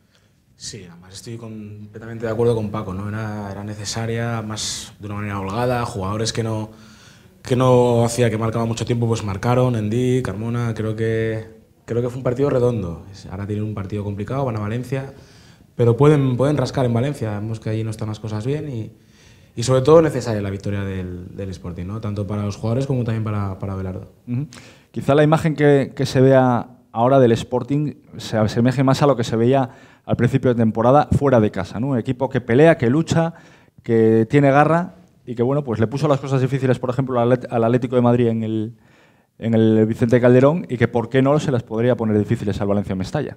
Sí, además estoy completamente de acuerdo con Paco, ¿no? Era necesaria, más de una manera holgada, jugadores que no hacía que marcaba mucho tiempo, pues marcaron, Endí, Carmona, creo que fue un partido redondo. Ahora tienen un partido complicado, van a Valencia, pero pueden rascar en Valencia, vemos que allí no están las cosas bien y sobre todo necesaria la victoria del Sporting, ¿no? Tanto para los jugadores como también para Abelardo. Quizá la imagen que se vea ahora del Sporting se asemeje más a lo que se veía al principio de temporada fuera de casa, ¿no? Un equipo que pelea, que lucha, que tiene garra y que bueno, pues le puso las cosas difíciles, por ejemplo, al Atlético de Madrid en el Vicente Calderón y que por qué no se las podría poner difíciles al Valencia Mestalla.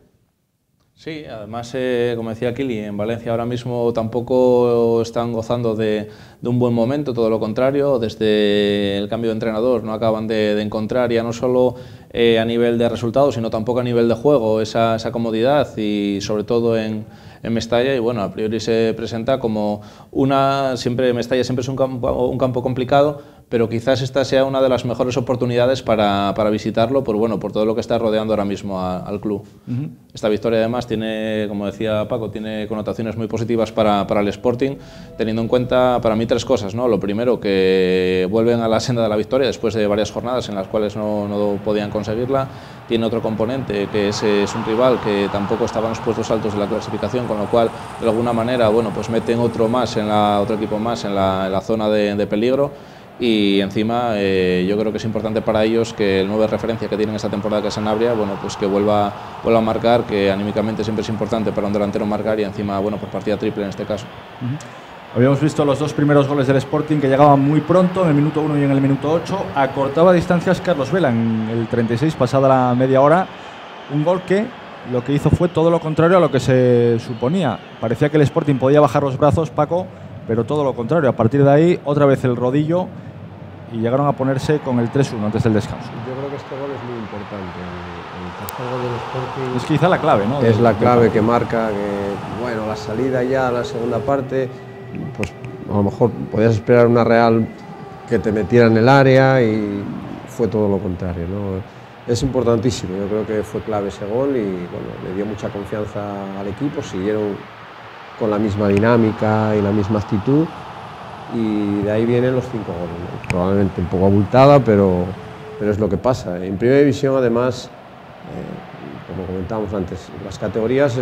Sí, además, como decía Kili, en Valencia ahora mismo tampoco están gozando de un buen momento, todo lo contrario, desde el cambio de entrenador no acaban de encontrar ya no solo a nivel de resultados, sino tampoco a nivel de juego esa comodidad y sobre todo en Mestalla, y bueno, a priori se presenta como Mestalla siempre es un campo complicado, pero quizás esta sea una de las mejores oportunidades para visitarlo por todo lo que está rodeando ahora mismo al club. Esta victoria además tiene, como decía Paco, tiene connotaciones muy positivas para el Sporting, teniendo en cuenta para mí 3 cosas, ¿no? Lo primero, que vuelven a la senda de la victoria después de varias jornadas en las cuales no podían conseguirla. Tiene otro componente, que es un rival que tampoco estaba en los puestos altos de la clasificación, con lo cual de alguna manera pues meten otro equipo más en la zona de peligro. Y encima yo creo que es importante para ellos que el 9 referencia que tienen esta temporada, que es Sanabria, pues que vuelva a marcar, que anímicamente siempre es importante para un delantero marcar y encima por partida triple en este caso. Habíamos visto los 2 primeros goles del Sporting que llegaban muy pronto, en el minuto 1 y en el minuto 8. Acortaba distancias Carlos Vela en el 36, pasada la media hora. Un gol que lo que hizo fue todo lo contrario a lo que se suponía. Parecía que el Sporting podía bajar los brazos, Paco, pero todo lo contrario. A partir de ahí, otra vez el rodillo y llegaron a ponerse con el 3-1 antes del descanso. Yo creo que este gol es muy importante. El tercer gol del Sporting es quizá la clave, ¿no? Es la clave que marca que, bueno, la salida ya a la segunda parte, pues a lo mejor podías esperar una Real que te metiera en el área y fue todo lo contrario, ¿no? Es importantísimo, yo creo que fue clave ese gol y bueno, le dio mucha confianza al equipo, siguieron con la misma dinámica y la misma actitud y de ahí vienen los 5 goles, ¿no? Probablemente un poco abultada, pero es lo que pasa. En Primera División además, como comentábamos antes, las categorías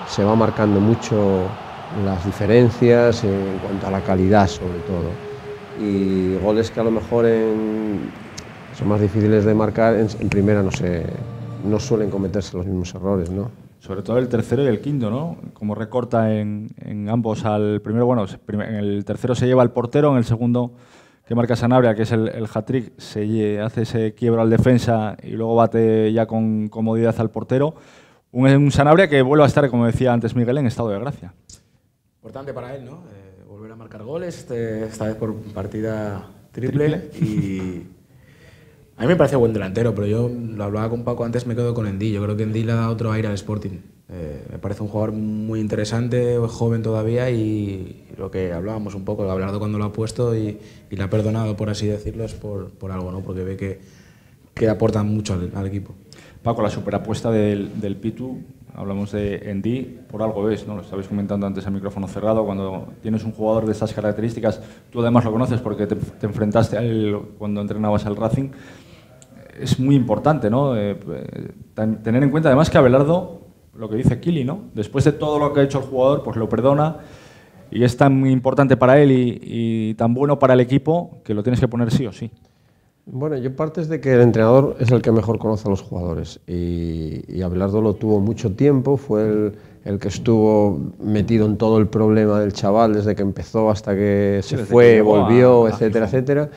se va marcando mucho las diferencias en cuanto a la calidad sobre todo y goles que a lo mejor son más difíciles de marcar en primera no suelen cometerse los mismos errores, ¿no? Sobre todo el tercero y el quinto, ¿no? Como recorta en ambos al primero, bueno, en el tercero se lleva el portero, en el segundo que marca Sanabria, que es el hat-trick, se hace ese quiebro al defensa y luego bate ya con comodidad al portero. Un Sanabria que vuelve a estar, como decía antes Miguel, en estado de gracia. Importante para él, ¿no? Volver a marcar goles, esta vez por partida triple. Y a mí me parece buen delantero, pero yo lo hablaba con Paco antes, me quedo con Endí. Yo creo que Endí le da otro aire al Sporting. Me parece un jugador muy interesante, joven todavía, y lo que hablábamos un poco, Abelardo cuando lo ha puesto y le ha perdonado, por así decirlo, es por algo, ¿no? Porque ve que aporta mucho al equipo. Paco, la superapuesta del Pitu, hablamos de Endí, por algo es, ¿no? Lo estabais comentando antes a micrófono cerrado, cuando tienes un jugador de estas características, tú además lo conoces porque te enfrentaste a él cuando entrenabas al Racing, es muy importante, ¿no? Tener en cuenta además que Abelardo, lo que dice Kili, ¿no? Después de todo lo que ha hecho el jugador, pues lo perdona y es tan importante para él y tan bueno para el equipo que lo tienes que poner sí o sí. Bueno, yo partes de que el entrenador es el que mejor conoce a los jugadores y Abelardo lo tuvo mucho tiempo, fue el que estuvo metido en todo el problema del chaval desde que empezó hasta que se fue, volvió, etcétera, etcétera.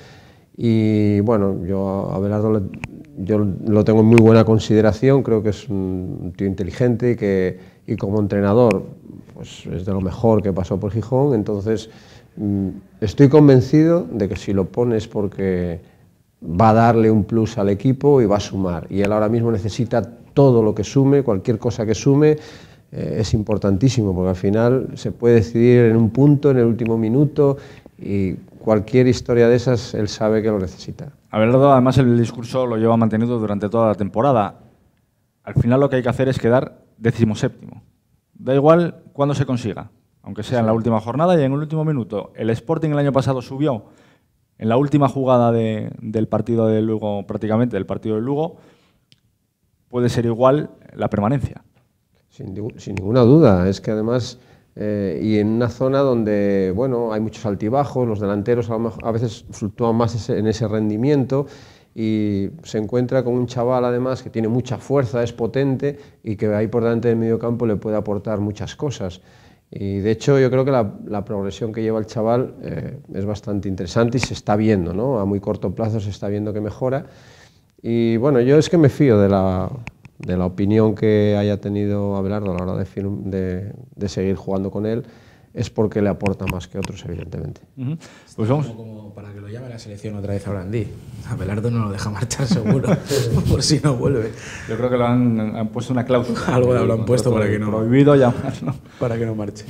Y bueno, yo a Abelardo yo lo tengo en muy buena consideración, creo que es un tío inteligente y como entrenador pues es de lo mejor que pasó por Gijón, entonces estoy convencido de que si lo pones porque va a darle un plus al equipo y va a sumar, y él ahora mismo necesita todo lo que sume, cualquier cosa que sume es importantísimo, porque al final se puede decidir en un punto, en el último minuto, y cualquier historia de esas él sabe que lo necesita. Abelardo además el discurso lo lleva mantenido durante toda la temporada. Al final lo que hay que hacer es quedar 17º. Da igual cuándo se consiga, aunque sea en la última jornada y en el último minuto. El Sporting el año pasado subió en la última jugada del partido de Lugo, prácticamente del partido de Lugo. Puede ser igual la permanencia. Sin ninguna duda, es que además y en una zona donde bueno, hay muchos altibajos, los delanteros a veces fluctúan más en ese rendimiento, y se encuentra con un chaval además que tiene mucha fuerza, es potente y que ahí por delante del medio campo le puede aportar muchas cosas. Y de hecho yo creo que la progresión que lleva el chaval es bastante interesante y se está viendo, ¿no? A muy corto plazo se está viendo que mejora. Y bueno, yo es que me fío de la opinión que haya tenido Abelardo a la hora de seguir jugando con él, es porque le aporta más que otros, evidentemente. Pues vamos. Como para que lo llame la selección otra vez a Brandí. Abelardo no lo deja marchar seguro, por si no vuelve. Yo creo que lo han puesto una cláusula. Algo lo han puesto para que no. Prohibido llamar, ¿no? Para que no marche.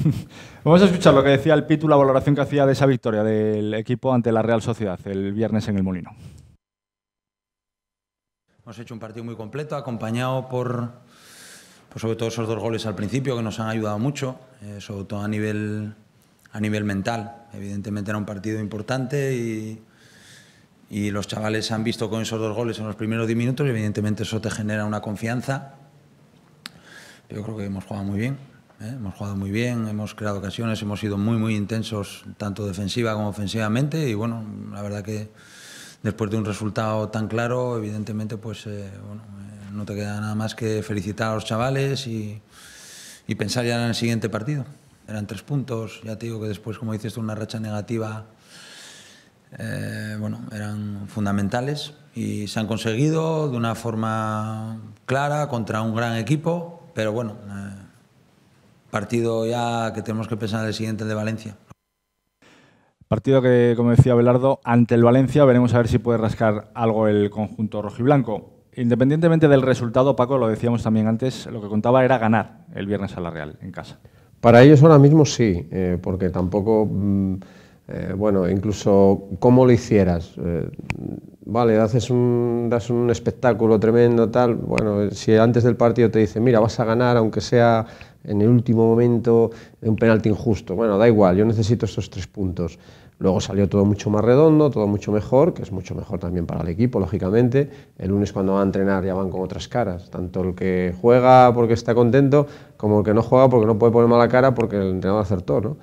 Vamos a escuchar lo que decía el Pitu, la valoración que hacía de esa victoria del equipo ante la Real Sociedad el viernes en el Molino. Hemos hecho un partido muy completo, acompañado por sobre todo esos 2 goles al principio que nos han ayudado mucho, sobre todo a nivel mental. Evidentemente era un partido importante y los chavales han visto con esos 2 goles en los primeros 10 minutos y evidentemente eso te genera una confianza. Yo creo que hemos jugado muy bien, hemos jugado muy bien, hemos creado ocasiones, hemos sido muy intensos tanto defensiva como ofensivamente y bueno, la verdad que después de un resultado tan claro, evidentemente pues no te queda nada más que felicitar a los chavales y pensar ya en el siguiente partido. Eran 3 puntos, ya te digo que después, como dices tú, una racha negativa, eran fundamentales y se han conseguido de una forma clara contra un gran equipo, pero bueno, partido ya que tenemos que pensar en el siguiente, el de Valencia. Partido que, como decía Abelardo, ante el Valencia veremos a ver si puede rascar algo el conjunto rojiblanco. Independientemente del resultado, Paco, lo decíamos también antes, lo que contaba era ganar el viernes a la Real en casa. Para ellos ahora mismo sí, porque tampoco, bueno, incluso cómo lo hicieras, vale, das un espectáculo tremendo, tal, bueno, si antes del partido te dicen, mira, vas a ganar, aunque sea en el último momento, un penalti injusto, bueno, da igual, yo necesito estos 3 puntos. Luego salió todo mucho más redondo, todo mucho mejor, que es mucho mejor también para el equipo, lógicamente. El lunes cuando van a entrenar ya van con otras caras, tanto el que juega porque está contento, como el que no juega porque no puede poner mala cara porque el entrenador acertó, ¿no?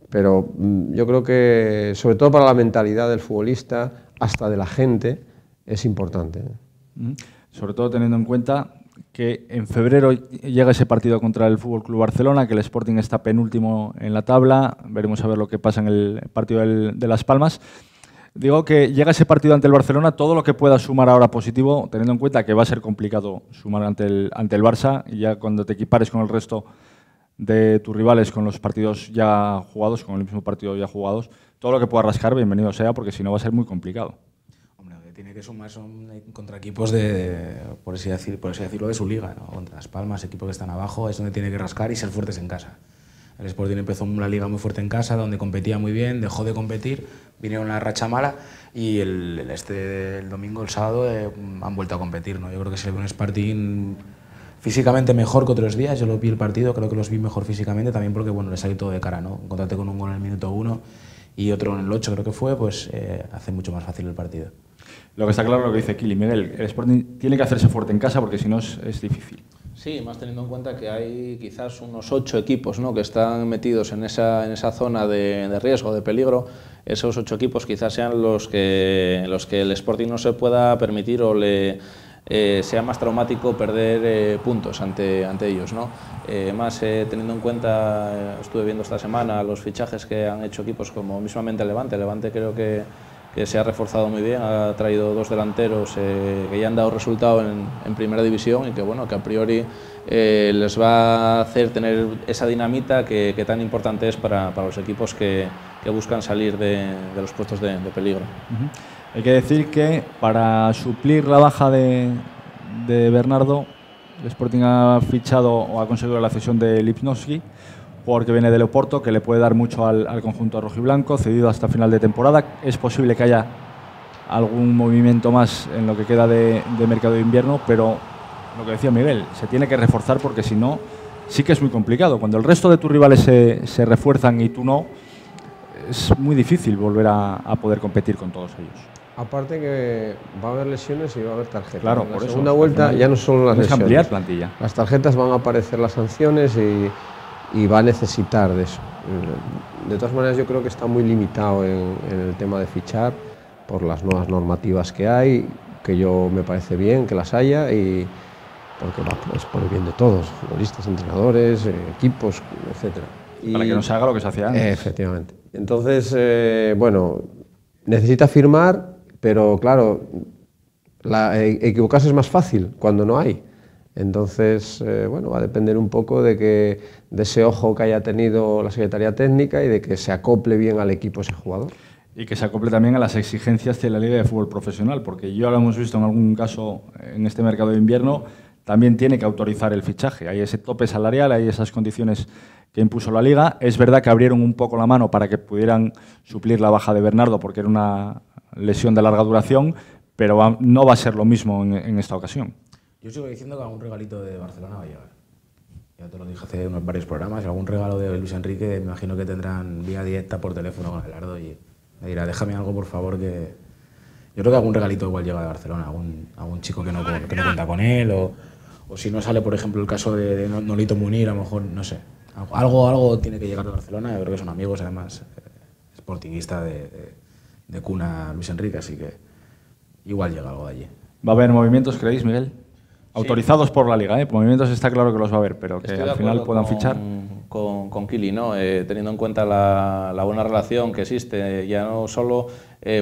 Pero yo creo que, sobre todo para la mentalidad del futbolista, hasta de la gente, es importante. Sobre todo teniendo en cuenta que en febrero llega ese partido contra el FC Barcelona, que el Sporting está penúltimo en la tabla. Veremos a ver lo que pasa en el partido de Las Palmas. Digo que llega ese partido ante el Barcelona, todo lo que pueda sumar ahora positivo, teniendo en cuenta que va a ser complicado sumar ante el Barça, y ya cuando te equipares con el resto de tus rivales, con los partidos ya jugados, con el mismo partido ya jugados, todo lo que pueda rascar, bienvenido sea, porque si no va a ser muy complicado. Hombre, lo que tiene que sumar son contra equipos de, por así decirlo, de su liga, ¿no? Contra Las Palmas, equipos que están abajo, es donde tiene que rascar y ser fuertes en casa. El Sporting empezó la liga muy fuerte en casa, donde competía muy bien, dejó de competir, vinieron una racha mala y el domingo, el sábado, han vuelto a competir, ¿no? Yo creo que se le ve un Sporting físicamente mejor que otros días. Yo lo vi el partido, creo que los vi mejor físicamente, también porque bueno, les salió todo de cara, ¿no? Encontrarte con un gol en el minuto 1 y otro en el 8, creo que fue, pues hace mucho más fácil el partido. Lo que está claro es lo que dice Kili. Miguel, el Sporting tiene que hacerse fuerte en casa porque si no es difícil. Sí, más teniendo en cuenta que hay quizás unos 8 equipos, ¿no?, que están metidos en esa zona de riesgo, de peligro. Esos 8 equipos quizás sean los que el Sporting no se pueda permitir o le sea más traumático perder puntos ante ellos, ¿no? Más teniendo en cuenta, estuve viendo esta semana los fichajes que han hecho equipos como mismamente el Levante. El Levante creo que se ha reforzado muy bien, ha traído 2 delanteros que ya han dado resultado en primera división y que, bueno, que a priori les va a hacer tener esa dinamita que tan importante es para los equipos que buscan salir de los puestos de peligro. Hay que decir que para suplir la baja de Bernardo, el Sporting ha fichado o ha conseguido la cesión de Lipnowski, porque viene del Oporto, que le puede dar mucho al conjunto rojiblanco, cedido hasta final de temporada. Es posible que haya algún movimiento más en lo que queda de mercado de invierno, pero lo que decía Miguel, se tiene que reforzar porque si no, sí que es muy complicado. Cuando el resto de tus rivales se refuerzan y tú no, es muy difícil volver a poder competir con todos ellos. Aparte que va a haber lesiones y va a haber tarjetas. Claro, en la por eso, segunda vuelta ya no son las lesiones. Ampliar plantilla. Las tarjetas, van a aparecer las sanciones y va a necesitar de eso. De todas maneras, yo creo que está muy limitado en el tema de fichar por las nuevas normativas que hay, que yo me parece bien que las haya, y porque va pues, por el bien de todos, futbolistas, entrenadores, equipos, etc. Para que no se haga lo que se hacía antes. Efectivamente. Entonces, bueno, necesita firmar, pero claro, equivocarse es más fácil cuando no hay. Entonces, bueno, va a depender un poco de ese ojo que haya tenido la Secretaría Técnica y de que se acople bien al equipo ese jugador. Y que se acople también a las exigencias de la Liga de Fútbol Profesional, porque ya lo hemos visto en algún caso en este mercado de invierno, también tiene que autorizar el fichaje. Hay ese tope salarial, hay esas condiciones que impuso la Liga. Es verdad que abrieron un poco la mano para que pudieran suplir la baja de Bernardo, porque era una lesión de larga duración, pero no va a ser lo mismo en esta ocasión. Yo sigo diciendo que algún regalito de Barcelona va a llegar. Ya te lo dije hace varios programas, algún regalo de Luis Enrique, me imagino que tendrán vía directa por teléfono con Abelardo y me dirá, déjame algo por favor, que yo creo que algún regalito igual llega de Barcelona, algún chico que no cuenta con él, o si no sale, por ejemplo, el caso de Nolito Munir, a lo mejor, no sé, algo tiene que llegar de Barcelona. Yo creo que son amigos, además, sportinguista de cuna Luis Enrique, así que igual llega algo de allí. ¿Va a haber movimientos, creéis, Miguel? Autorizados por la Liga, ¿eh? Movimientos está claro que los va a haber, pero que al final puedan fichar. Con Kili, ¿no? Teniendo en cuenta la buena relación que existe, ya no solo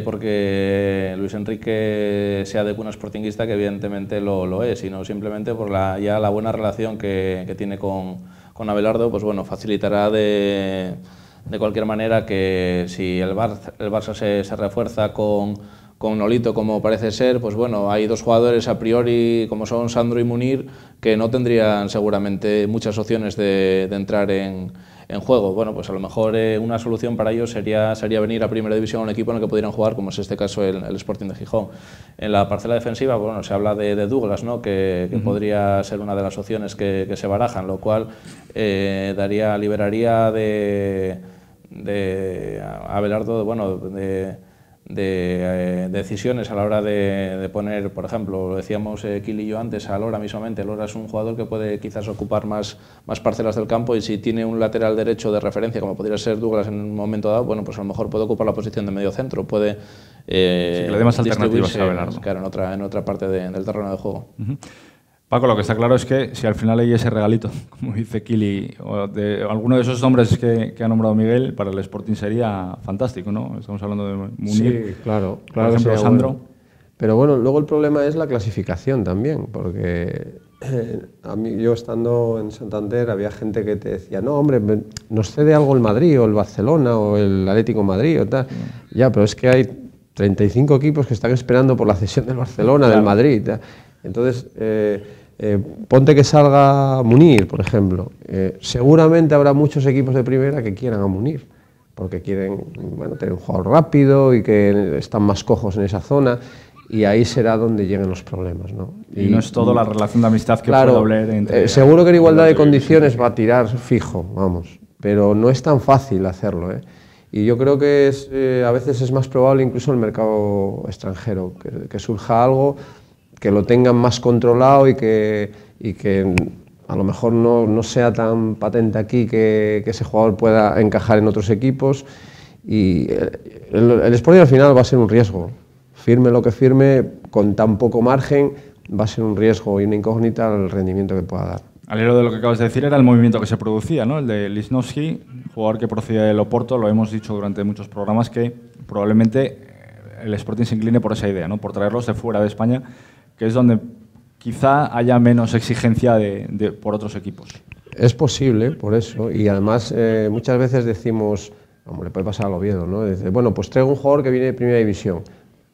porque Luis Enrique sea de cuna sportinguista, que evidentemente lo es, sino simplemente por ya la buena relación que tiene con Abelardo, pues bueno, facilitará de cualquier manera que si el Barça se refuerza con Nolito, como parece ser, pues bueno, hay 2 jugadores a priori, como son Sandro y Munir, que no tendrían seguramente muchas opciones de entrar en juego. Bueno, pues a lo mejor una solución para ellos sería venir a Primera División a un equipo en el que pudieran jugar, como es este caso el Sporting de Gijón. En la parcela defensiva, bueno, se habla de Douglas, ¿no? que podría ser una de las opciones que se barajan, lo cual liberaría a Abelardo, bueno, de decisiones a la hora de poner, por ejemplo, lo decíamos Kili y yo antes, a Lora mismamente. Lora es un jugador que puede quizás ocupar más parcelas del campo, y si tiene un lateral derecho de referencia, como podría ser Douglas en un momento dado, bueno, pues a lo mejor puede ocupar la posición de medio centro, puede sí, que le dé más alternativas a Abelardo. Claro, en otra parte del terreno de juego. Paco, lo que está claro es que si al final hay ese regalito, como dice Kili, o de alguno de esos nombres que ha nombrado Miguel, para el Sporting sería fantástico, ¿no? Estamos hablando de Munir, Sí, claro, por ejemplo, sería Sandro. bueno. Pero bueno, luego el problema es la clasificación también, porque yo estando en Santander había gente que te decía, no, hombre, nos cede algo el Madrid o el Barcelona o el Atlético de Madrid o tal. Ya, pero es que hay 35 equipos que están esperando por la cesión del Barcelona, del Madrid. ¿Ya? Entonces, ponte que salga Munir, por ejemplo. Seguramente habrá muchos equipos de primera que quieran a Munir, porque quieren, bueno, tener un jugador rápido y que están más cojos en esa zona, y ahí será donde lleguen los problemas, ¿no? Y no es todo la relación de amistad que claro, puede haber entre... seguro que en igualdad de condiciones va a tirar fijo, vamos, pero no es tan fácil hacerlo, ¿eh? Y yo creo que a veces es más probable incluso en el mercado extranjero, que surja algo, que lo tengan más controlado y que a lo mejor no sea tan patente aquí que ese jugador pueda encajar en otros equipos. Y el Sporting al final va a ser un riesgo. Firme lo que firme, con tan poco margen, va a ser un riesgo y una incógnita el rendimiento que pueda dar. Al hilo de lo que acabas de decir, era el movimiento que se producía, ¿no? El de Lichnowsky, jugador que procedía del Oporto, lo hemos dicho durante muchos programas, que probablemente el Sporting se incline por esa idea, ¿no? Por traerlos de fuera de España, que es donde quizá haya menos exigencia por otros equipos. Es posible, por eso, y además muchas veces decimos, como le puede pasar al Oviedo, ¿no? Dice, bueno, pues traigo un jugador que viene de Primera División,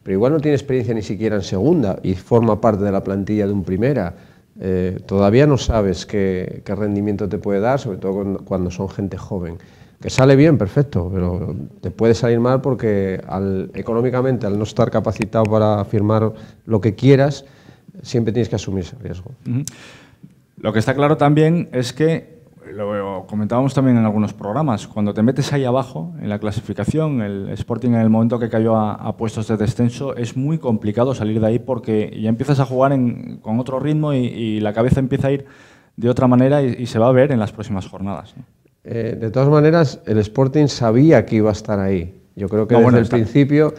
pero igual no tiene experiencia ni siquiera en Segunda y forma parte de la plantilla de un Primera. Todavía no sabes qué rendimiento te puede dar, sobre todo cuando son gente joven. Que sale bien, perfecto, pero te puede salir mal porque económicamente, al no estar capacitado para firmar lo que quieras, siempre tienes que asumir ese riesgo. Lo que está claro también es que, lo comentábamos también en algunos programas, cuando te metes ahí abajo en la clasificación, el Sporting en el momento que cayó a puestos de descenso, es muy complicado salir de ahí porque ya empiezas a jugar con otro ritmo y la cabeza empieza a ir de otra manera y se va a ver en las próximas jornadas, ¿no? De todas maneras, el Sporting sabía que iba a estar ahí. Yo creo que desde el principio,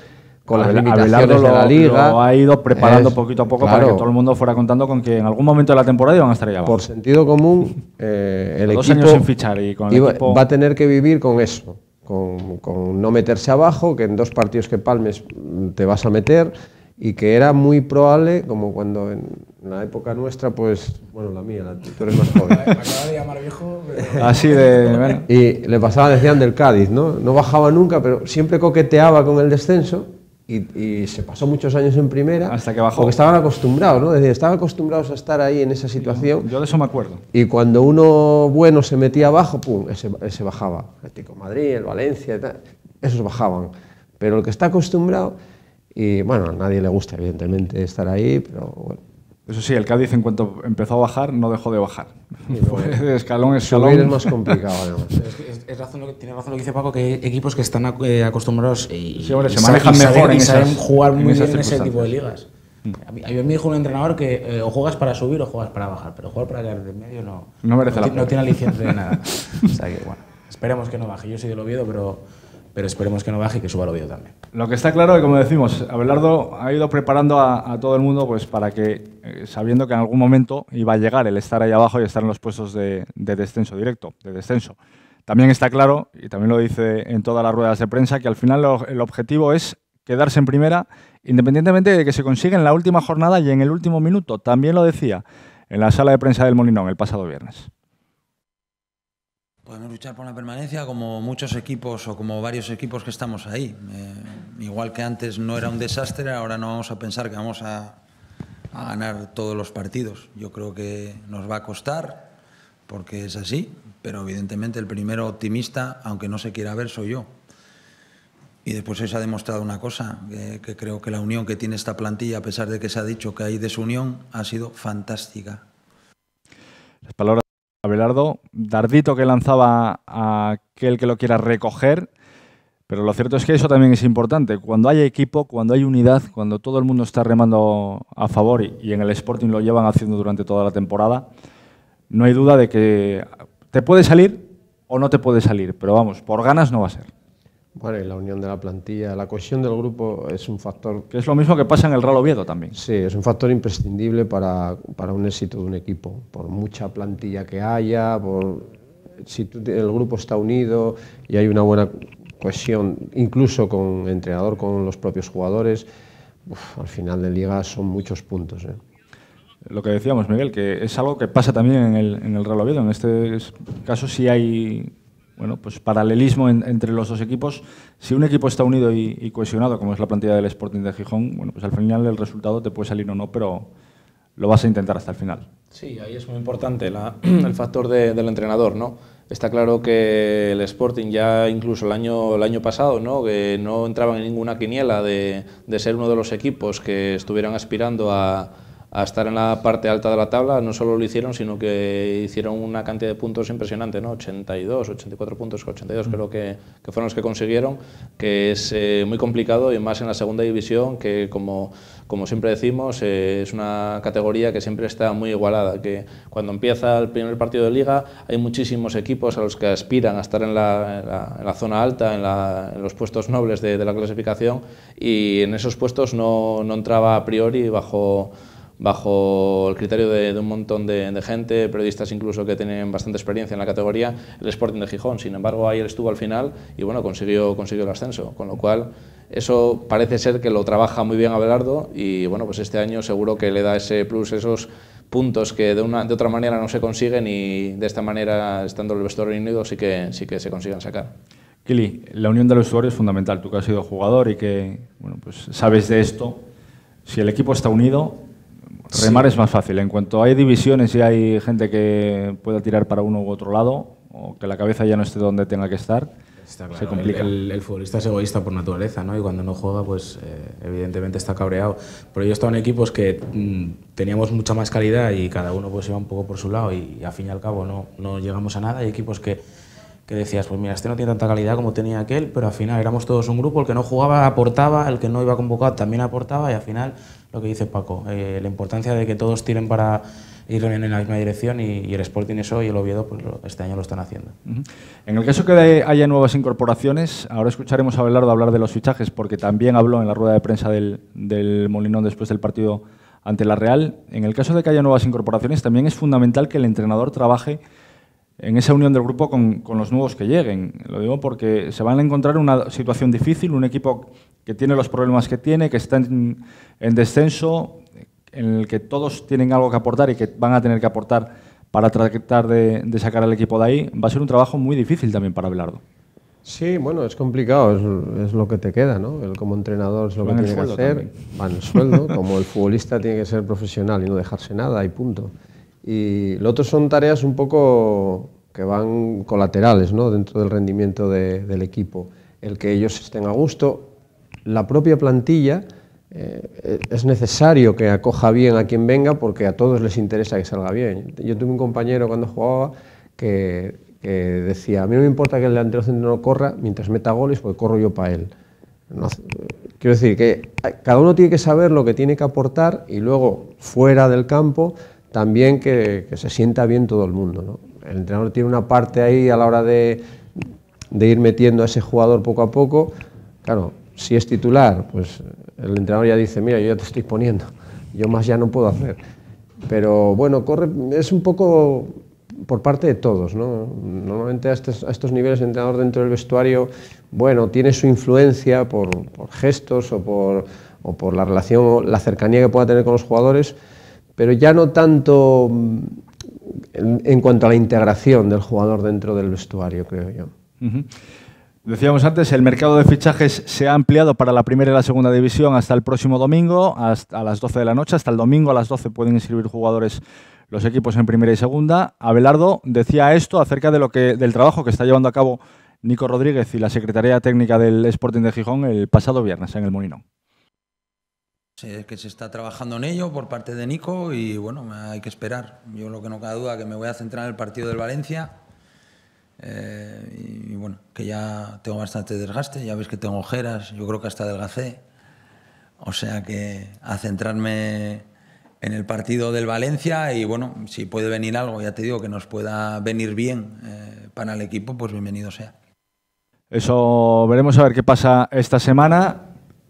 con las limitaciones de la Liga... Lo ha ido preparando poquito a poco, claro, para que todo el mundo fuera contando con que en algún momento de la temporada iban a estar ahí abajo. Por sentido común, el equipo 2 años sin fichar y con el equipo... va a tener que vivir con eso, con no meterse abajo, que en 2 partidos que palmes te vas a meter, y que era muy probable, como cuando en la época nuestra, pues, bueno, la mía, tú eres más joven. Me acaba de llamar viejo. Pero... Así de... Bueno. Y le pasaba, decían del Cádiz, ¿no? No bajaba nunca, pero siempre coqueteaba con el descenso y se pasó muchos años en primera. Hasta que bajó. Porque estaban acostumbrados, ¿no? Es decir, estaban acostumbrados a estar ahí en esa situación. Yo de eso me acuerdo. Y cuando uno bueno se metía abajo, pum, ese bajaba. El Atlético de Madrid, el Valencia, esos bajaban. Pero el que está acostumbrado... Y bueno, a nadie le gusta, evidentemente, estar ahí, pero bueno. Eso sí, el Cádiz, en cuanto empezó a bajar, no dejó de bajar. Fue de escalón a escalón. Subir es más complicado, además. Tiene razón lo que dice Paco, que hay equipos que están acostumbrados y, sí, hombre, se manejan mejor y saben jugar muy bien en ese tipo de ligas. A mí me dijo un entrenador que o juegas para subir o juegas para bajar, pero jugar para quedar de medio no merece la pena. No tiene aliciente de nada. O sea que, bueno, esperemos que no baje. Yo soy del Oviedo, pero esperemos que no baje y que suba el Oviedo también. Lo que está claro es que, como decimos, Abelardo ha ido preparando a todo el mundo pues para que, sabiendo que en algún momento iba a llegar el estar ahí abajo y estar en los puestos de descenso directo, de descenso. También está claro, y también lo dice en todas las ruedas de prensa, que al final el objetivo es quedarse en primera, independientemente de que se consiga en la última jornada y en el último minuto. También lo decía en la sala de prensa del Molinón el pasado viernes. Podemos luchar por la permanencia como muchos equipos o como varios equipos que estamos ahí. Igual que antes no era un desastre, ahora no vamos a pensar que vamos a ganar todos los partidos. Yo creo que nos va a costar porque es así, pero evidentemente el primero optimista, aunque no se quiera ver, soy yo. Y después hoy se ha demostrado una cosa, que creo que la unión que tiene esta plantilla, a pesar de que se ha dicho que hay desunión, ha sido fantástica. Las palabras Abelardo, dardito que lanzaba a aquel que lo quiera recoger, pero lo cierto es que eso también es importante. Cuando hay equipo, cuando hay unidad, cuando todo el mundo está remando a favor y en el Sporting lo llevan haciendo durante toda la temporada, no hay duda de que te puede salir o no te puede salir, pero vamos, por ganas no va a ser. Bueno, y la unión de la plantilla, la cohesión del grupo es un factor... Que es lo mismo que pasa en el Real Oviedo también. Sí, es un factor imprescindible para un éxito de un equipo. Por mucha plantilla que haya, si el grupo está unido y hay una buena cohesión, incluso con el entrenador, con los propios jugadores, al final de liga son muchos puntos. Lo que decíamos, Miguel, que es algo que pasa también en el Real Oviedo. En este caso sí hay... Bueno, pues paralelismo entre los dos equipos. Si un equipo está unido y cohesionado, como es la plantilla del Sporting de Gijón, bueno, pues al final el resultado te puede salir o no, pero lo vas a intentar hasta el final. Sí, ahí es muy importante el factor del entrenador, ¿no? Está claro que el Sporting ya incluso el año pasado, ¿no? Que no entraban en ninguna quiniela de ser uno de los equipos que estuvieran aspirando a estar en la parte alta de la tabla. No solo lo hicieron, sino que hicieron una cantidad de puntos impresionante, ¿no? 82, 84 puntos, 82 creo que fueron los que consiguieron, que es muy complicado, y más en la segunda división, que como siempre decimos, es una categoría que siempre está muy igualada, que cuando empieza el primer partido de liga hay muchísimos equipos a los que aspiran a estar en la zona alta, en los puestos nobles de la clasificación, y en esos puestos no entraba a priori bajo el criterio de un montón de gente, periodistas incluso que tienen bastante experiencia en la categoría, el Sporting de Gijón. Sin embargo, ahí él estuvo al final y bueno, consiguió el ascenso, con lo cual eso parece ser que lo trabaja muy bien Abelardo, y bueno, pues este año seguro que le da ese plus, esos puntos que de otra manera no se consiguen, y de esta manera, estando el vestuario unido, sí que se consiguen sacar. Kili, la unión de los usuarios es fundamental. Tú que has sido jugador y que bueno, pues sabes de esto, si el equipo está unido, remar es más fácil. En cuanto hay divisiones y hay gente que pueda tirar para uno u otro lado, o que la cabeza ya no esté donde tenga que estar, está claro, se complica. El futbolista es egoísta por naturaleza, ¿no? Y cuando no juega, pues evidentemente está cabreado. Pero yo he estado en equipos que teníamos mucha más calidad y cada uno pues iba un poco por su lado, y al fin y al cabo no llegamos a nada. Hay equipos que decías, pues mira, este no tiene tanta calidad como tenía aquel, pero al final éramos todos un grupo, el que no jugaba aportaba, el que no iba convocado también aportaba, y al final, lo que dice Paco, la importancia de que todos tiren para ir en la misma dirección, y el Sporting eso y el Oviedo pues este año lo están haciendo. En el caso que haya nuevas incorporaciones, ahora escucharemos a Abelardo hablar de los fichajes, porque también habló en la rueda de prensa del Molinón después del partido ante la Real. En el caso de que haya nuevas incorporaciones, también es fundamental que el entrenador trabaje en esa unión del grupo con los nuevos que lleguen. Lo digo porque se van a encontrar una situación difícil, un equipo que tiene los problemas que tiene, que está en descenso, en el que todos tienen algo que aportar y que van a tener que aportar para tratar de sacar al equipo de ahí. Va a ser un trabajo muy difícil también para Abelardo. Sí, bueno, es complicado, es lo que te queda, ¿no? Él como entrenador es lo que tiene que hacer. Va en el sueldo, como el futbolista tiene que ser profesional y no dejarse nada, y punto. Y lo otro son tareas un poco que van colaterales, ¿no? Dentro del rendimiento del equipo. El que ellos estén a gusto. La propia plantilla, es necesario que acoja bien a quien venga, porque a todos les interesa que salga bien. Yo tuve un compañero cuando jugaba que decía, a mí no me importa que el delantero centro no corra mientras meta goles, porque corro yo para él. No, quiero decir que cada uno tiene que saber lo que tiene que aportar, y luego fuera del campo también que se sienta bien todo el mundo, ¿no? El entrenador tiene una parte ahí a la hora de ir metiendo a ese jugador poco a poco. Claro, si es titular, pues el entrenador ya dice, mira, yo ya te estoy poniendo, yo más ya no puedo hacer. Pero bueno, es un poco por parte de todos, ¿no? Normalmente a estos niveles el entrenador dentro del vestuario, bueno, tiene su influencia por gestos o por la relación, la cercanía que pueda tener con los jugadores, pero ya no tanto en cuanto a la integración del jugador dentro del vestuario, creo yo. Decíamos antes, el mercado de fichajes se ha ampliado para la primera y la segunda división hasta el próximo domingo, hasta a las 12 de la noche. Hasta el domingo a las 12 pueden inscribir jugadores los equipos en primera y segunda. Abelardo decía esto acerca del trabajo que está llevando a cabo Nico Rodríguez y la Secretaría Técnica del Sporting de Gijón el pasado viernes en el Molinón. Sí, es que se está trabajando en ello por parte de Nico, y bueno, hay que esperar. Yo lo que no cabe duda que me voy a centrar en el partido del Valencia, y bueno, que ya tengo bastante desgaste, ya ves que tengo ojeras, yo creo que hasta adelgacé, o sea que a centrarme en el partido del Valencia, y bueno, si puede venir algo, ya te digo, que nos pueda venir bien para el equipo, pues bienvenido sea. Eso veremos a ver qué pasa esta semana.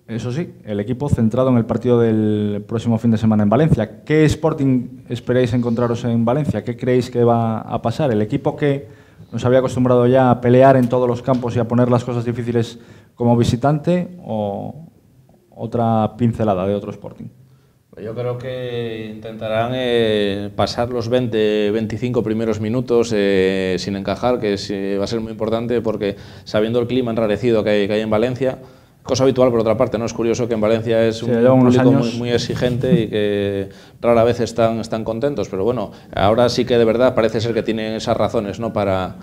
Eso sí, el equipo centrado en el partido del próximo fin de semana en Valencia. ¿Qué Sporting esperáis encontraros en Valencia? ¿Qué creéis que va a pasar? El equipo que nos había acostumbrado ya a pelear en todos los campos y a poner las cosas difíciles como visitante, o otra pincelada de otro Sporting. Yo creo que intentarán pasar los 20-25 primeros minutos sin encajar, que va a ser muy importante porque sabiendo el clima enrarecido que hay en Valencia, cosa habitual por otra parte, ¿no? Es curioso que en Valencia es un público muy exigente y que rara vez están contentos, pero bueno, ahora sí que de verdad parece ser que tienen esas razones, ¿no? Para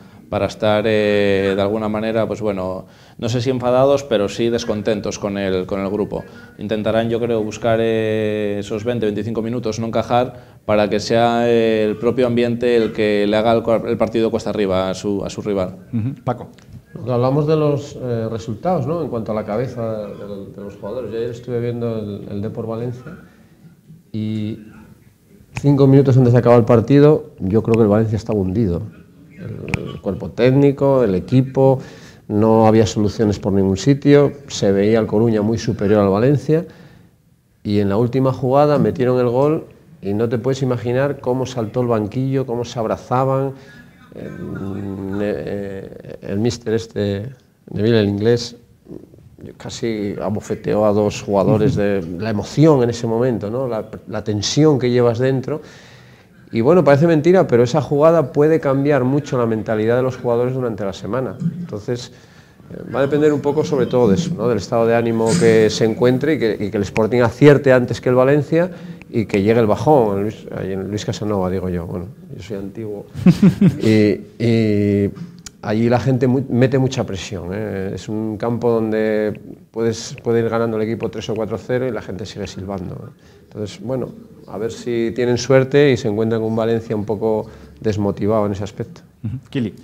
estar de alguna manera, pues bueno, no sé si enfadados, pero sí descontentos con el grupo. Intentarán, yo creo, buscar esos 20-25 minutos, no encajar, para que sea el propio ambiente el que le haga el partido cuesta arriba a su rival. Paco. Hablamos de los resultados, ¿no? En cuanto a la cabeza de los jugadores. Yo ayer estuve viendo el Depor Valencia y 5 minutos antes de acabar el partido, yo creo que el Valencia estaba hundido. El cuerpo técnico, el equipo, no había soluciones por ningún sitio, se veía al Coruña muy superior al Valencia y en la última jugada metieron el gol y no te puedes imaginar cómo saltó el banquillo, cómo se abrazaban. El míster Neville, el inglés, casi abofeteó a 2 jugadores de la emoción en ese momento, ¿no? La tensión que llevas dentro. Y bueno, parece mentira, pero esa jugada puede cambiar mucho la mentalidad de los jugadores durante la semana. Entonces, va a depender un poco sobre todo de eso, ¿no? Del estado de ánimo que se encuentre y que el Sporting acierte antes que el Valencia y que llegue el bajón. Luis Casanova, digo yo, bueno, yo soy antiguo. y allí la gente mete mucha presión, ¿eh? Es un campo donde puede ir ganando el equipo 3 o 4-0 y la gente sigue silbando, ¿eh? Entonces, bueno, a ver si tienen suerte y se encuentran con Valencia un poco desmotivado en ese aspecto. Kili.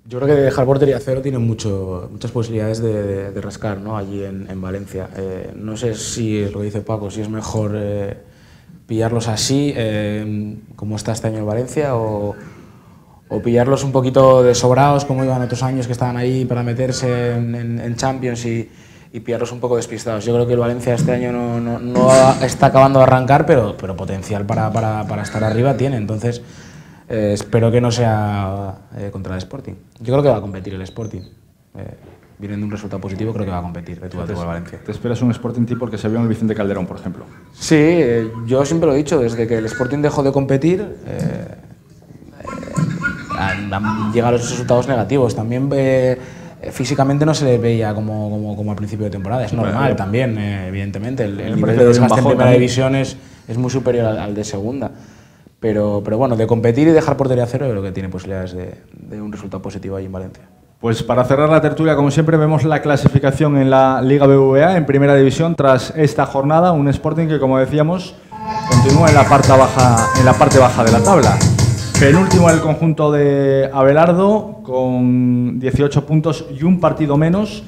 Yo creo que dejar portería cero tiene muchas posibilidades de rascar, ¿no? Allí en Valencia. No sé si, lo que dice Paco, si es mejor pillarlos así, como está este año en Valencia, o pillarlos un poquito desobrados, como iban otros años que estaban ahí para meterse en Champions y pillarlos un poco despistados. Yo creo que el Valencia este año no está acabando de arrancar, pero potencial para estar arriba tiene. Entonces, espero que no sea contra el Sporting. Yo creo que va a competir el Sporting. Viniendo un resultado positivo, creo que va a competir de tú a tú al Valencia. ¿Te esperas un Sporting tipo el que se vio en el Vicente Calderón, por ejemplo? Sí, yo siempre lo he dicho, desde que el Sporting dejó de competir, llegan los resultados negativos. También físicamente no se le veía como al principio de temporada. Es normal también, evidentemente. El nivel de desgaste en primera división es muy superior al de segunda. Pero bueno, de competir y dejar portería cero, yo creo que tiene posibilidades de un resultado positivo ahí en Valencia. Pues para cerrar la tertulia, como siempre, vemos la clasificación en la Liga BBVA en Primera División tras esta jornada. Un Sporting que, como decíamos, continúa en la parte baja de la tabla. Penúltimo en el conjunto de Abelardo, con 18 puntos y un partido menos.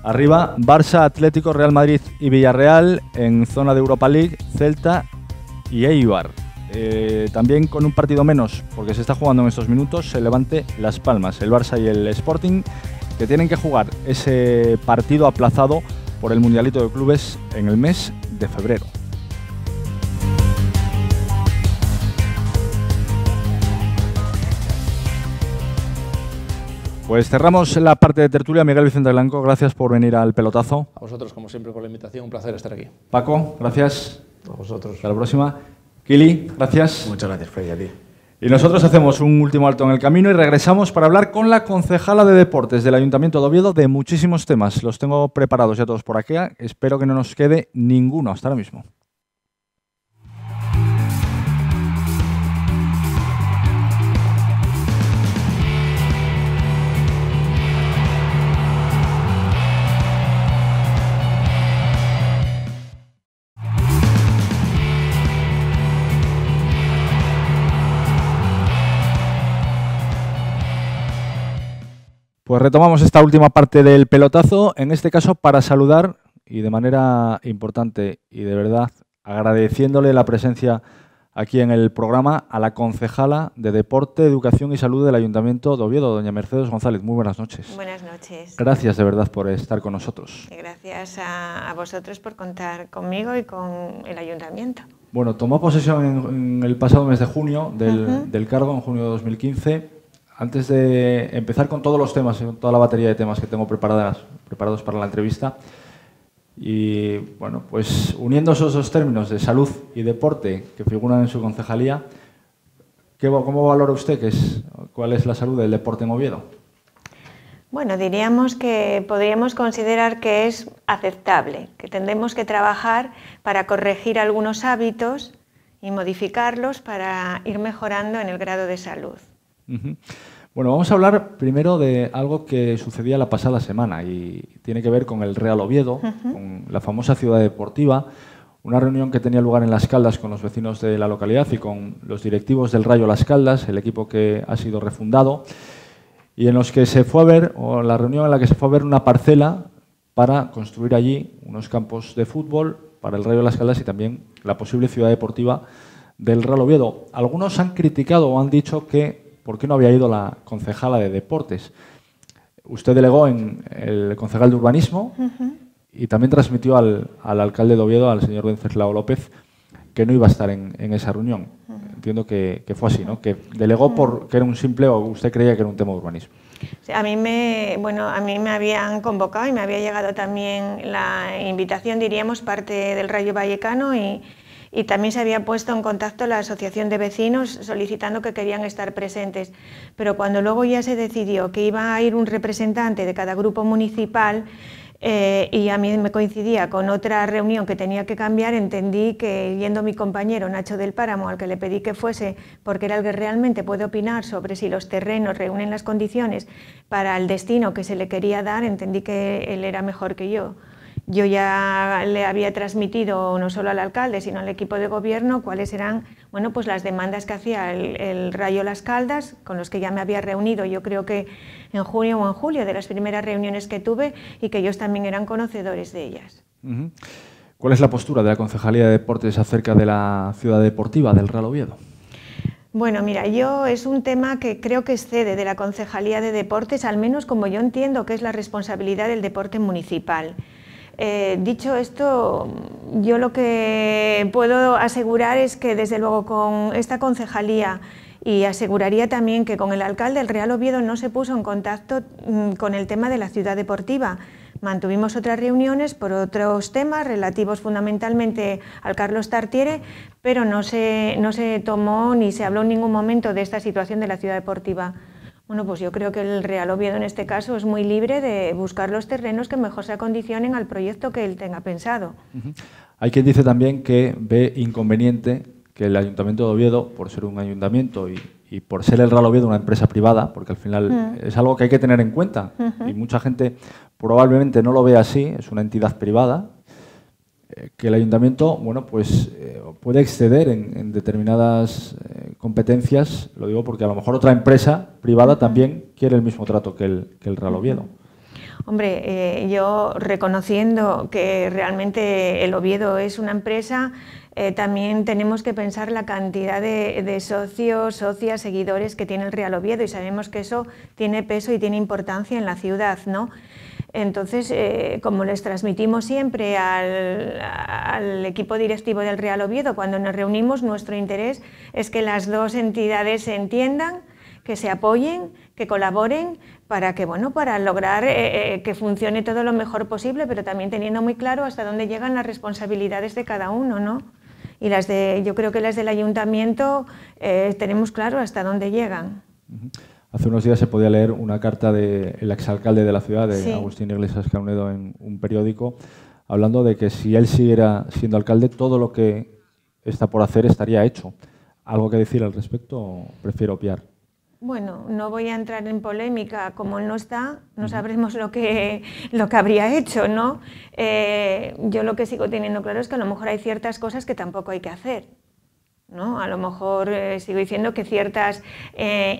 Arriba, Barça, Atlético, Real Madrid y Villarreal. En zona de Europa League, Celta y Eibar. También con un partido menos, porque se está jugando en estos minutos, se Levante, Las Palmas, el Barça y el Sporting, que tienen que jugar ese partido aplazado por el Mundialito de Clubes en el mes de febrero. Pues cerramos la parte de tertulia. Miguel Vicente Blanco, gracias por venir al pelotazo. A vosotros, como siempre, por la invitación. Un placer estar aquí. Paco, gracias. A vosotros. Hasta la próxima. Kili, gracias. Muchas gracias, Freddy, a ti. Y nosotros hacemos un último alto en el camino y regresamos para hablar con la concejala de Deportes del Ayuntamiento de Oviedo de muchísimos temas. Los tengo preparados ya todos por aquí. Espero que no nos quede ninguno hasta ahora mismo. Pues retomamos esta última parte del pelotazo, en este caso para saludar, y de manera importante y de verdad agradeciéndole la presencia aquí en el programa a la concejala de Deporte, Educación y Salud del Ayuntamiento de Oviedo, doña Mercedes González. Muy buenas noches. Buenas noches. Gracias de verdad por estar con nosotros. Gracias a vosotros por contar conmigo y con el Ayuntamiento. Bueno, tomó posesión en el pasado mes de junio del cargo, en junio de 2015. Antes de empezar con todos los temas, con toda la batería de temas que tengo preparados para la entrevista, y bueno, pues uniendo esos dos términos de salud y deporte que figuran en su concejalía, ¿cómo valora usted cuál es la salud del deporte en Oviedo? Bueno, diríamos que podríamos considerar que es aceptable, que tendremos que trabajar para corregir algunos hábitos y modificarlos para ir mejorando en el grado de salud. Bueno, vamos a hablar primero de algo que sucedía la pasada semana y tiene que ver con el Real Oviedo, con la famosa ciudad deportiva, una reunión que tenía lugar en Las Caldas con los vecinos de la localidad y con los directivos del Rayo Las Caldas, el equipo que ha sido refundado, y en los que se fue a ver, o la reunión en la que se fue a ver una parcela para construir allí unos campos de fútbol para el Rayo Las Caldas y también la posible ciudad deportiva del Real Oviedo. Algunos han criticado o han dicho que ¿por qué no había ido la concejala de Deportes? Usted delegó en el concejal de Urbanismo y también transmitió al alcalde de Oviedo, al señor Wenceslao López, que no iba a estar en esa reunión. Entiendo que fue así, ¿no? Que delegó porque era un simple o usted creía que era un tema de urbanismo. A mí me habían convocado y me había llegado también la invitación, diríamos, parte del Rayo Vallecano y también se había puesto en contacto la asociación de vecinos solicitando que querían estar presentes. Pero cuando luego ya se decidió que iba a ir un representante de cada grupo municipal y a mí me coincidía con otra reunión que tenía que cambiar, entendí que yendo mi compañero Nacho del Páramo, al que le pedí que fuese porque era el que realmente puede opinar sobre si los terrenos reúnen las condiciones para el destino que se le quería dar, entendí que él era mejor que yo. Yo ya le había transmitido no solo al alcalde, sino al equipo de gobierno cuáles eran pues las demandas que hacía el Rayo Las Caldas, con los que ya me había reunido, yo creo que en junio o en julio, de las primeras reuniones que tuve, y que ellos también eran conocedores de ellas. ¿Cuál es la postura de la Concejalía de Deportes acerca de la ciudad deportiva del Real Oviedo? Bueno, mira, es un tema que creo que excede de la Concejalía de Deportes, al menos como yo entiendo que es la responsabilidad del deporte municipal. Dicho esto, yo lo que puedo asegurar es que desde luego con esta concejalía, y aseguraría también que con el alcalde del Real Oviedo no se puso en contacto con el tema de la ciudad deportiva. Mantuvimos otras reuniones por otros temas relativos fundamentalmente al Carlos Tartiere, pero no se tomó ni se habló en ningún momento de esta situación de la ciudad deportiva. Bueno, pues yo creo que el Real Oviedo en este caso es muy libre de buscar los terrenos que mejor se acondicionen al proyecto que él tenga pensado. Hay quien dice también que ve inconveniente que el Ayuntamiento de Oviedo, por ser un ayuntamiento y por ser el Real Oviedo una empresa privada, porque al final es algo que hay que tener en cuenta, y mucha gente probablemente no lo ve así, es una entidad privada, que el Ayuntamiento puede exceder en determinadas competencias, lo digo porque a lo mejor otra empresa privada también quiere el mismo trato que el Real Oviedo. Hombre, yo reconociendo que realmente el Oviedo es una empresa, también tenemos que pensar la cantidad de socios, socias, seguidores que tiene el Real Oviedo, y sabemos que eso tiene peso y tiene importancia en la ciudad, ¿no? Entonces, como les transmitimos siempre al equipo directivo del Real Oviedo, cuando nos reunimos, nuestro interés es que las dos entidades se entiendan, que se apoyen, que colaboren para lograr que funcione todo lo mejor posible, pero también teniendo muy claro hasta dónde llegan las responsabilidades de cada uno, ¿no? Y yo creo que las del ayuntamiento tenemos claro hasta dónde llegan. Hace unos días se podía leer una carta del exalcalde de la ciudad, de Sí. Agustín Iglesias Caunedo, en un periódico, hablando de que si él siguiera siendo alcalde, todo lo que está por hacer estaría hecho. ¿Algo que decir al respecto o prefiero obviar? Bueno, no voy a entrar en polémica, como él no está, no sabremos lo que habría hecho, ¿no? Yo lo que sigo teniendo claro es que a lo mejor hay ciertas cosas que tampoco hay que hacer, ¿no? A lo mejor sigo diciendo que ciertas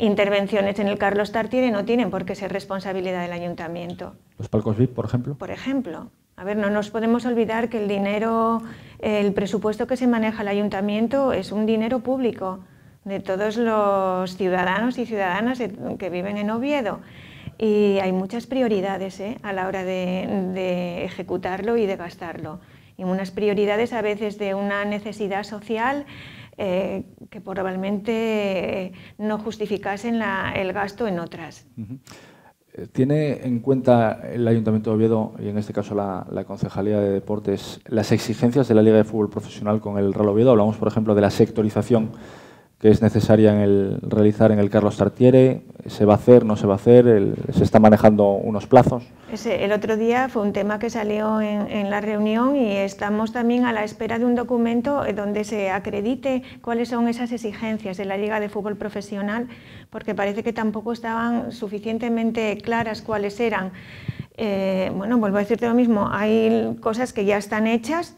intervenciones en el Carlos Tartiere no tienen por qué ser responsabilidad del ayuntamiento. ¿Los palcos VIP, por ejemplo? Por ejemplo, A ver, no nos podemos olvidar que el dinero, el presupuesto que se maneja el ayuntamiento es un dinero público de todos los ciudadanos y ciudadanas que viven en Oviedo. Y hay muchas prioridades a la hora de ejecutarlo y de gastarlo. Y unas prioridades a veces de una necesidad social que probablemente no justificasen el gasto en otras. ¿Tiene en cuenta el Ayuntamiento de Oviedo, y en este caso la Concejalía de Deportes, las exigencias de la Liga de Fútbol Profesional con el Real Oviedo? Hablamos, por ejemplo, de la sectorización que es necesaria realizar en el Carlos Tartiere. ¿Se va a hacer, no se va a hacer? ¿Se están manejando unos plazos? El otro día fue un tema que salió en la reunión y estamos también a la espera de un documento donde se acredite cuáles son esas exigencias de la Liga de Fútbol Profesional, porque parece que tampoco estaban suficientemente claras cuáles eran. Bueno, vuelvo a decirte lo mismo, hay cosas que ya están hechas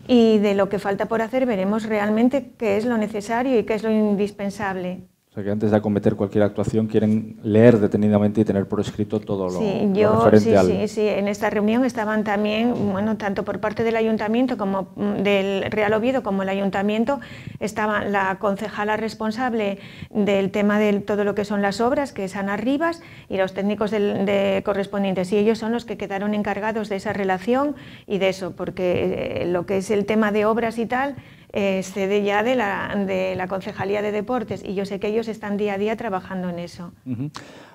y de lo que falta por hacer veremos realmente qué es lo necesario y qué es lo indispensable. O sea, que antes de acometer cualquier actuación quieren leer detenidamente y tener por escrito todo lo referente al... Sí, en esta reunión estaban también, bueno, tanto por parte del Ayuntamiento como del Real Oviedo como el Ayuntamiento, estaban la concejala responsable del tema de todo lo que son las obras, que es Ana Rivas, y los técnicos correspondientes, y ellos son los que quedaron encargados de esa relación y de eso, porque lo que es el tema de obras y tal, excede ya de la Concejalía de Deportes, y yo sé que ellos están día a día trabajando en eso.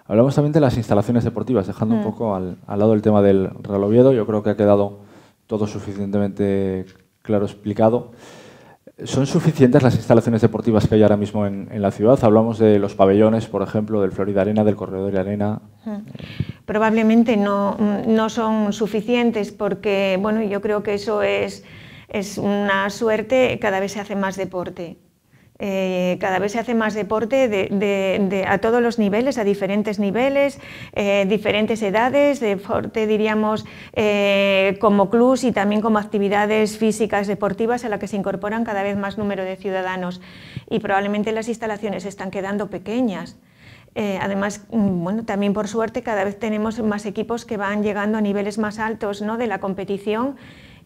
Hablamos también de las instalaciones deportivas, dejando un poco al lado el tema del Real Oviedo. Yo creo que ha quedado todo suficientemente claro explicado. ¿Son suficientes las instalaciones deportivas que hay ahora mismo en la ciudad? Hablamos de los pabellones, por ejemplo, del Florida Arena, del Corredor Arena. Probablemente no son suficientes porque, bueno, yo creo que eso es una suerte. Cada vez se hace más deporte. Cada vez se hace más deporte a todos los niveles, a diferentes niveles, diferentes edades, deporte, diríamos, como clubs y también como actividades físicas deportivas a las que se incorporan cada vez más número de ciudadanos. Y probablemente las instalaciones están quedando pequeñas. Además, bueno, también por suerte cada vez tenemos más equipos que van llegando a niveles más altos, ¿no?, de la competición.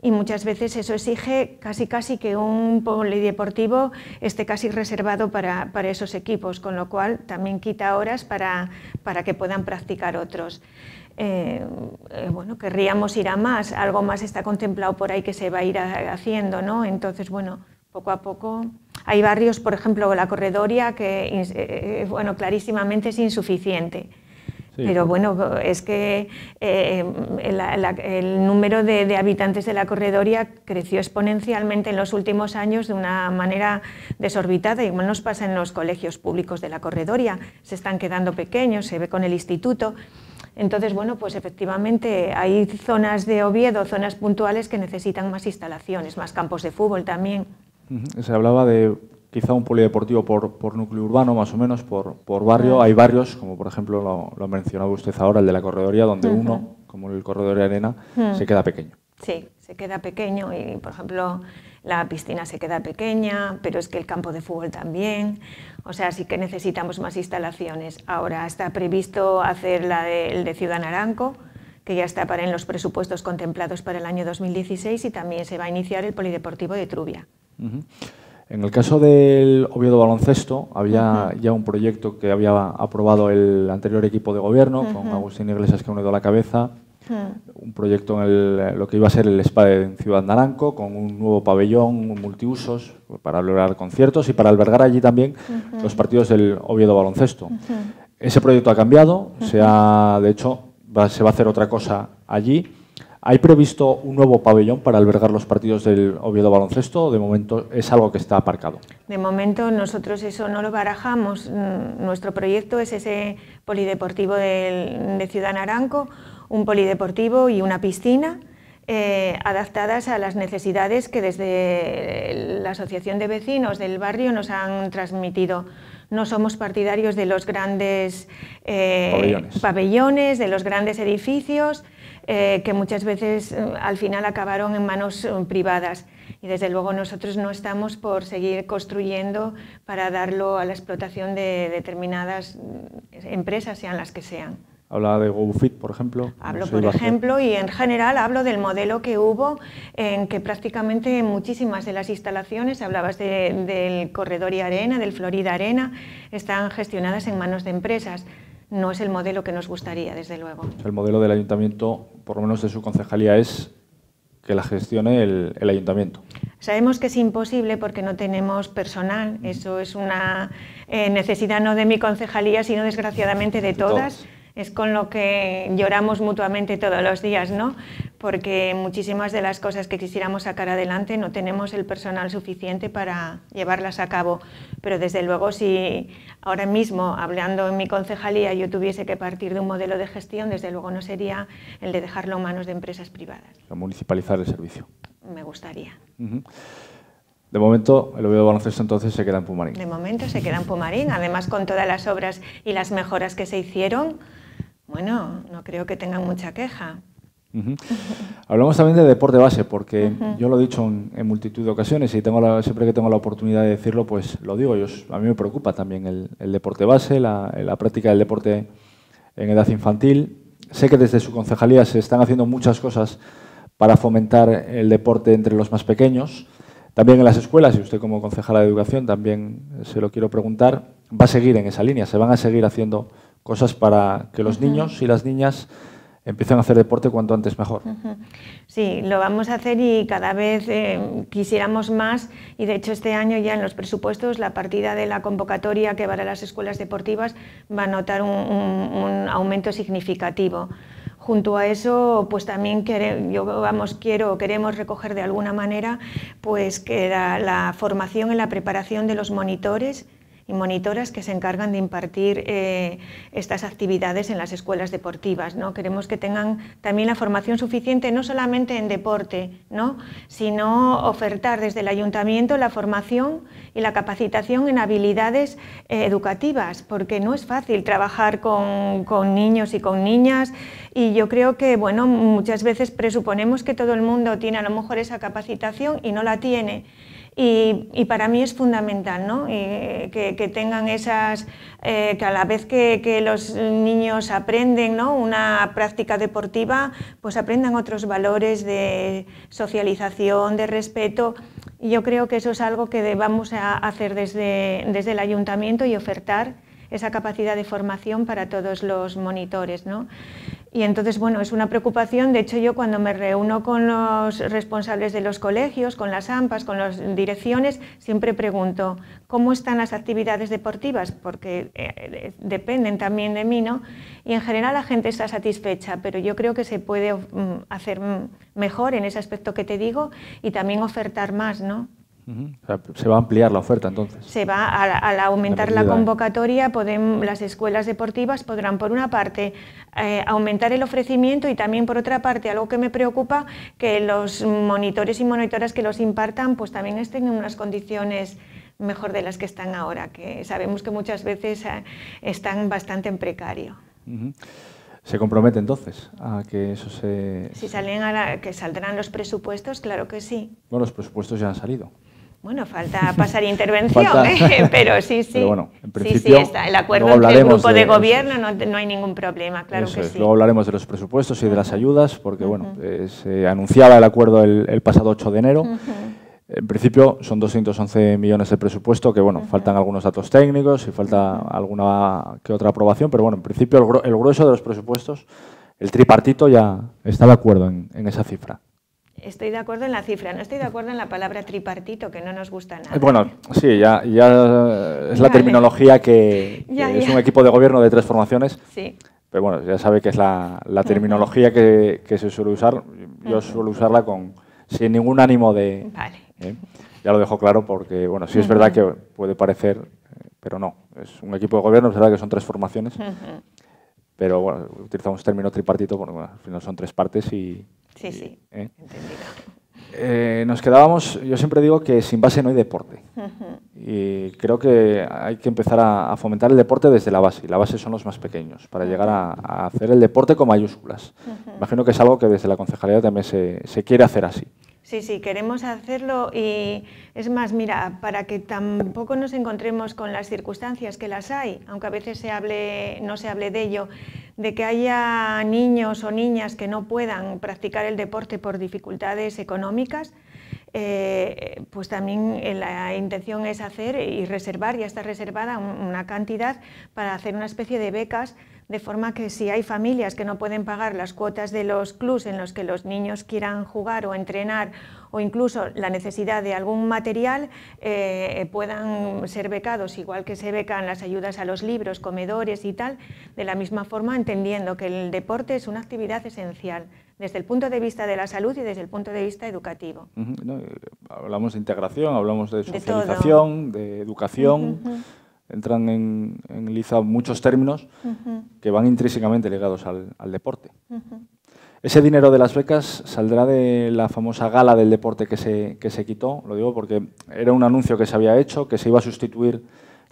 Y muchas veces eso exige casi que un polideportivo esté casi reservado para esos equipos, con lo cual también quita horas para que puedan practicar otros. Bueno, querríamos ir a más, algo más está contemplado por ahí que se va a ir haciendo, ¿no? Entonces, bueno, poco a poco. Hay barrios, por ejemplo, la Corredoria, que bueno, clarísimamente es insuficiente. Sí, pero bueno, es que el número de habitantes de la Corredoria creció exponencialmente en los últimos años de una manera desorbitada. Igual nos pasa en los colegios públicos de la Corredoria, se están quedando pequeños, se ve con el instituto. Entonces, bueno, pues efectivamente hay zonas de Oviedo, zonas puntuales que necesitan más instalaciones, más campos de fútbol también. Se hablaba de quizá un polideportivo por núcleo urbano, más o menos, por barrio. Hay barrios, como por ejemplo lo ha mencionado usted ahora, el de la Corredoria, donde uno, como el Corredor Arena, se queda pequeño. Sí, se queda pequeño y, por ejemplo, la piscina se queda pequeña, pero es que el campo de fútbol también. O sea, sí que necesitamos más instalaciones. Ahora está previsto hacer el de Ciudad Naranco, que ya está en los presupuestos contemplados para el año 2016, y también se va a iniciar el polideportivo de Trubia. En el caso del Oviedo Baloncesto, había ya un proyecto que había aprobado el anterior equipo de gobierno, con Agustín Iglesias que ha unido a la cabeza, un proyecto en lo que iba a ser el SPA en Ciudad Naranco, con un nuevo pabellón multiusos para lograr conciertos y para albergar allí también los partidos del Oviedo Baloncesto. Ese proyecto ha cambiado, de hecho se va a hacer otra cosa allí. ¿Hay previsto un nuevo pabellón para albergar los partidos del Oviedo Baloncesto o de momento es algo que está aparcado? De momento nosotros eso no lo barajamos. Nuestro proyecto es ese polideportivo de Ciudad Naranco, un polideportivo y una piscina adaptadas a las necesidades que desde la Asociación de Vecinos del barrio nos han transmitido. No somos partidarios de los grandes pabellones, de los grandes edificios, que muchas veces al final acabaron en manos privadas. Y desde luego nosotros no estamos por seguir construyendo para darlo a la explotación de determinadas empresas, sean las que sean. Habla de GoFit, por ejemplo. Hablo, por ejemplo, y en general hablo del modelo que hubo, en que prácticamente muchísimas de las instalaciones, hablabas del Corredor y Arena, del Florida Arena, están gestionadas en manos de empresas. No es el modelo que nos gustaría, desde luego. El modelo del ayuntamiento, por lo menos de su concejalía, es que la gestione el ayuntamiento. Sabemos que es imposible porque no tenemos personal, eso es una necesidad no de mi concejalía, sino desgraciadamente de todas. Es con lo que lloramos mutuamente todos los días, ¿no? Porque muchísimas de las cosas que quisiéramos sacar adelante no tenemos el personal suficiente para llevarlas a cabo. Pero desde luego, si ahora mismo, hablando en mi concejalía, yo tuviese que partir de un modelo de gestión, desde luego no sería el de dejarlo en manos de empresas privadas. Municipalizar el servicio. Me gustaría. De momento, el Oviedo Baloncesto entonces se queda en Pumarín. De momento se queda en Pumarín, además con todas las obras y las mejoras que se hicieron, bueno, no creo que tengan mucha queja. Hablamos también de deporte base, porque yo lo he dicho en multitud de ocasiones y siempre que tengo la oportunidad de decirlo, pues lo digo. A mí me preocupa también el deporte base, la práctica del deporte en edad infantil. Sé que desde su concejalía se están haciendo muchas cosas para fomentar el deporte entre los más pequeños. También en las escuelas, y usted como concejala de Educación también se lo quiero preguntar, va a seguir en esa línea, se van a seguir haciendo cosas para que los niños y las niñas empiecen a hacer deporte cuanto antes mejor. Sí, lo vamos a hacer y cada vez quisiéramos más, y de hecho este año ya en los presupuestos la partida de la convocatoria que va a las escuelas deportivas va a notar un aumento significativo. Junto a eso, pues también queremos recoger de alguna manera pues que la formación en la preparación de los monitores y monitoras que se encargan de impartir estas actividades en las escuelas deportivas, ¿no? Queremos que tengan también la formación suficiente, no solamente en deporte, ¿no? Sino ofertar desde el ayuntamiento la formación y la capacitación en habilidades educativas, porque no es fácil trabajar con niños y con niñas, y yo creo que bueno, muchas veces presuponemos que todo el mundo tiene a lo mejor esa capacitación y no la tiene. Y para mí es fundamental, ¿no? Que tengan esas, que a la vez que los niños aprenden, ¿no?, una práctica deportiva, pues aprendan otros valores de socialización, de respeto. Y yo creo que eso es algo que vamos a hacer desde el ayuntamiento y ofertar esa capacidad de formación para todos los monitores, ¿no? Y entonces, bueno, es una preocupación. De hecho, yo cuando me reúno con los responsables de los colegios, con las AMPAs, con las direcciones, siempre pregunto ¿cómo están las actividades deportivas? Porque dependen también de mí, ¿no? Y en general la gente está satisfecha, pero yo creo que se puede hacer mejor en ese aspecto que te digo y también ofertar más, ¿no? O sea, se va a ampliar la oferta entonces. Se va, al aumentar la convocatoria, las escuelas deportivas podrán, por una parte, aumentar el ofrecimiento y también, por otra parte, algo que me preocupa, que los monitores y monitoras que los impartan pues también estén en unas condiciones mejor de las que están ahora, que sabemos que muchas veces están bastante en precario. ¿Se compromete entonces a que eso se...? Si que saldrán los presupuestos, claro que sí. Bueno, los presupuestos ya han salido. Bueno, falta pasar intervención, pero sí. Pero bueno, en principio, sí, está el acuerdo entre el grupo de gobierno, no hay ningún problema, claro que sí. Luego hablaremos de los presupuestos y de las ayudas, porque bueno, se anunciaba el acuerdo el pasado 8 de enero. En principio son 211 millones de presupuesto, que bueno, faltan algunos datos técnicos y falta alguna que otra aprobación, pero bueno, en principio el grueso de los presupuestos, el tripartito ya está de acuerdo en esa cifra. Estoy de acuerdo en la cifra, no estoy de acuerdo en la palabra tripartito, que no nos gusta nada. Bueno, sí, ya es la terminología que es un equipo de gobierno de 3 formaciones. Sí. Pero bueno, ya sabe que es la terminología que se suele usar. Yo suelo usarla sin ningún ánimo de... Vale. Ya lo dejo claro porque, bueno, sí es verdad que puede parecer, pero no. Es un equipo de gobierno, es verdad que son 3 formaciones. Pero bueno, utilizamos el término tripartito porque bueno, al final son 3 partes y... Sí, entendido. Nos quedábamos, yo siempre digo que sin base no hay deporte. Y creo que hay que empezar a fomentar el deporte desde la base. Y la base son los más pequeños, para llegar a hacer el deporte con mayúsculas. Imagino que es algo que desde la concejalía también se quiere hacer así. Sí, queremos hacerlo y es más, mira, para que tampoco nos encontremos con las circunstancias que las hay, aunque a veces no se hable de ello, de que haya niños o niñas que no puedan practicar el deporte por dificultades económicas, pues también la intención es hacer y reservar, ya está reservada una cantidad para hacer una especie de becas, de forma que si hay familias que no pueden pagar las cuotas de los clubs en los que los niños quieran jugar o entrenar, o incluso la necesidad de algún material, puedan ser becados, igual que se becan las ayudas a los libros, comedores y tal, de la misma forma, entendiendo que el deporte es una actividad esencial desde el punto de vista de la salud y desde el punto de vista educativo. No, hablamos de integración, hablamos de socialización, de educación. Entran en liza muchos términos que van intrínsecamente ligados al deporte. Ese dinero de las becas saldrá de la famosa gala del deporte que se quitó, lo digo porque era un anuncio que se había hecho, que se iba a sustituir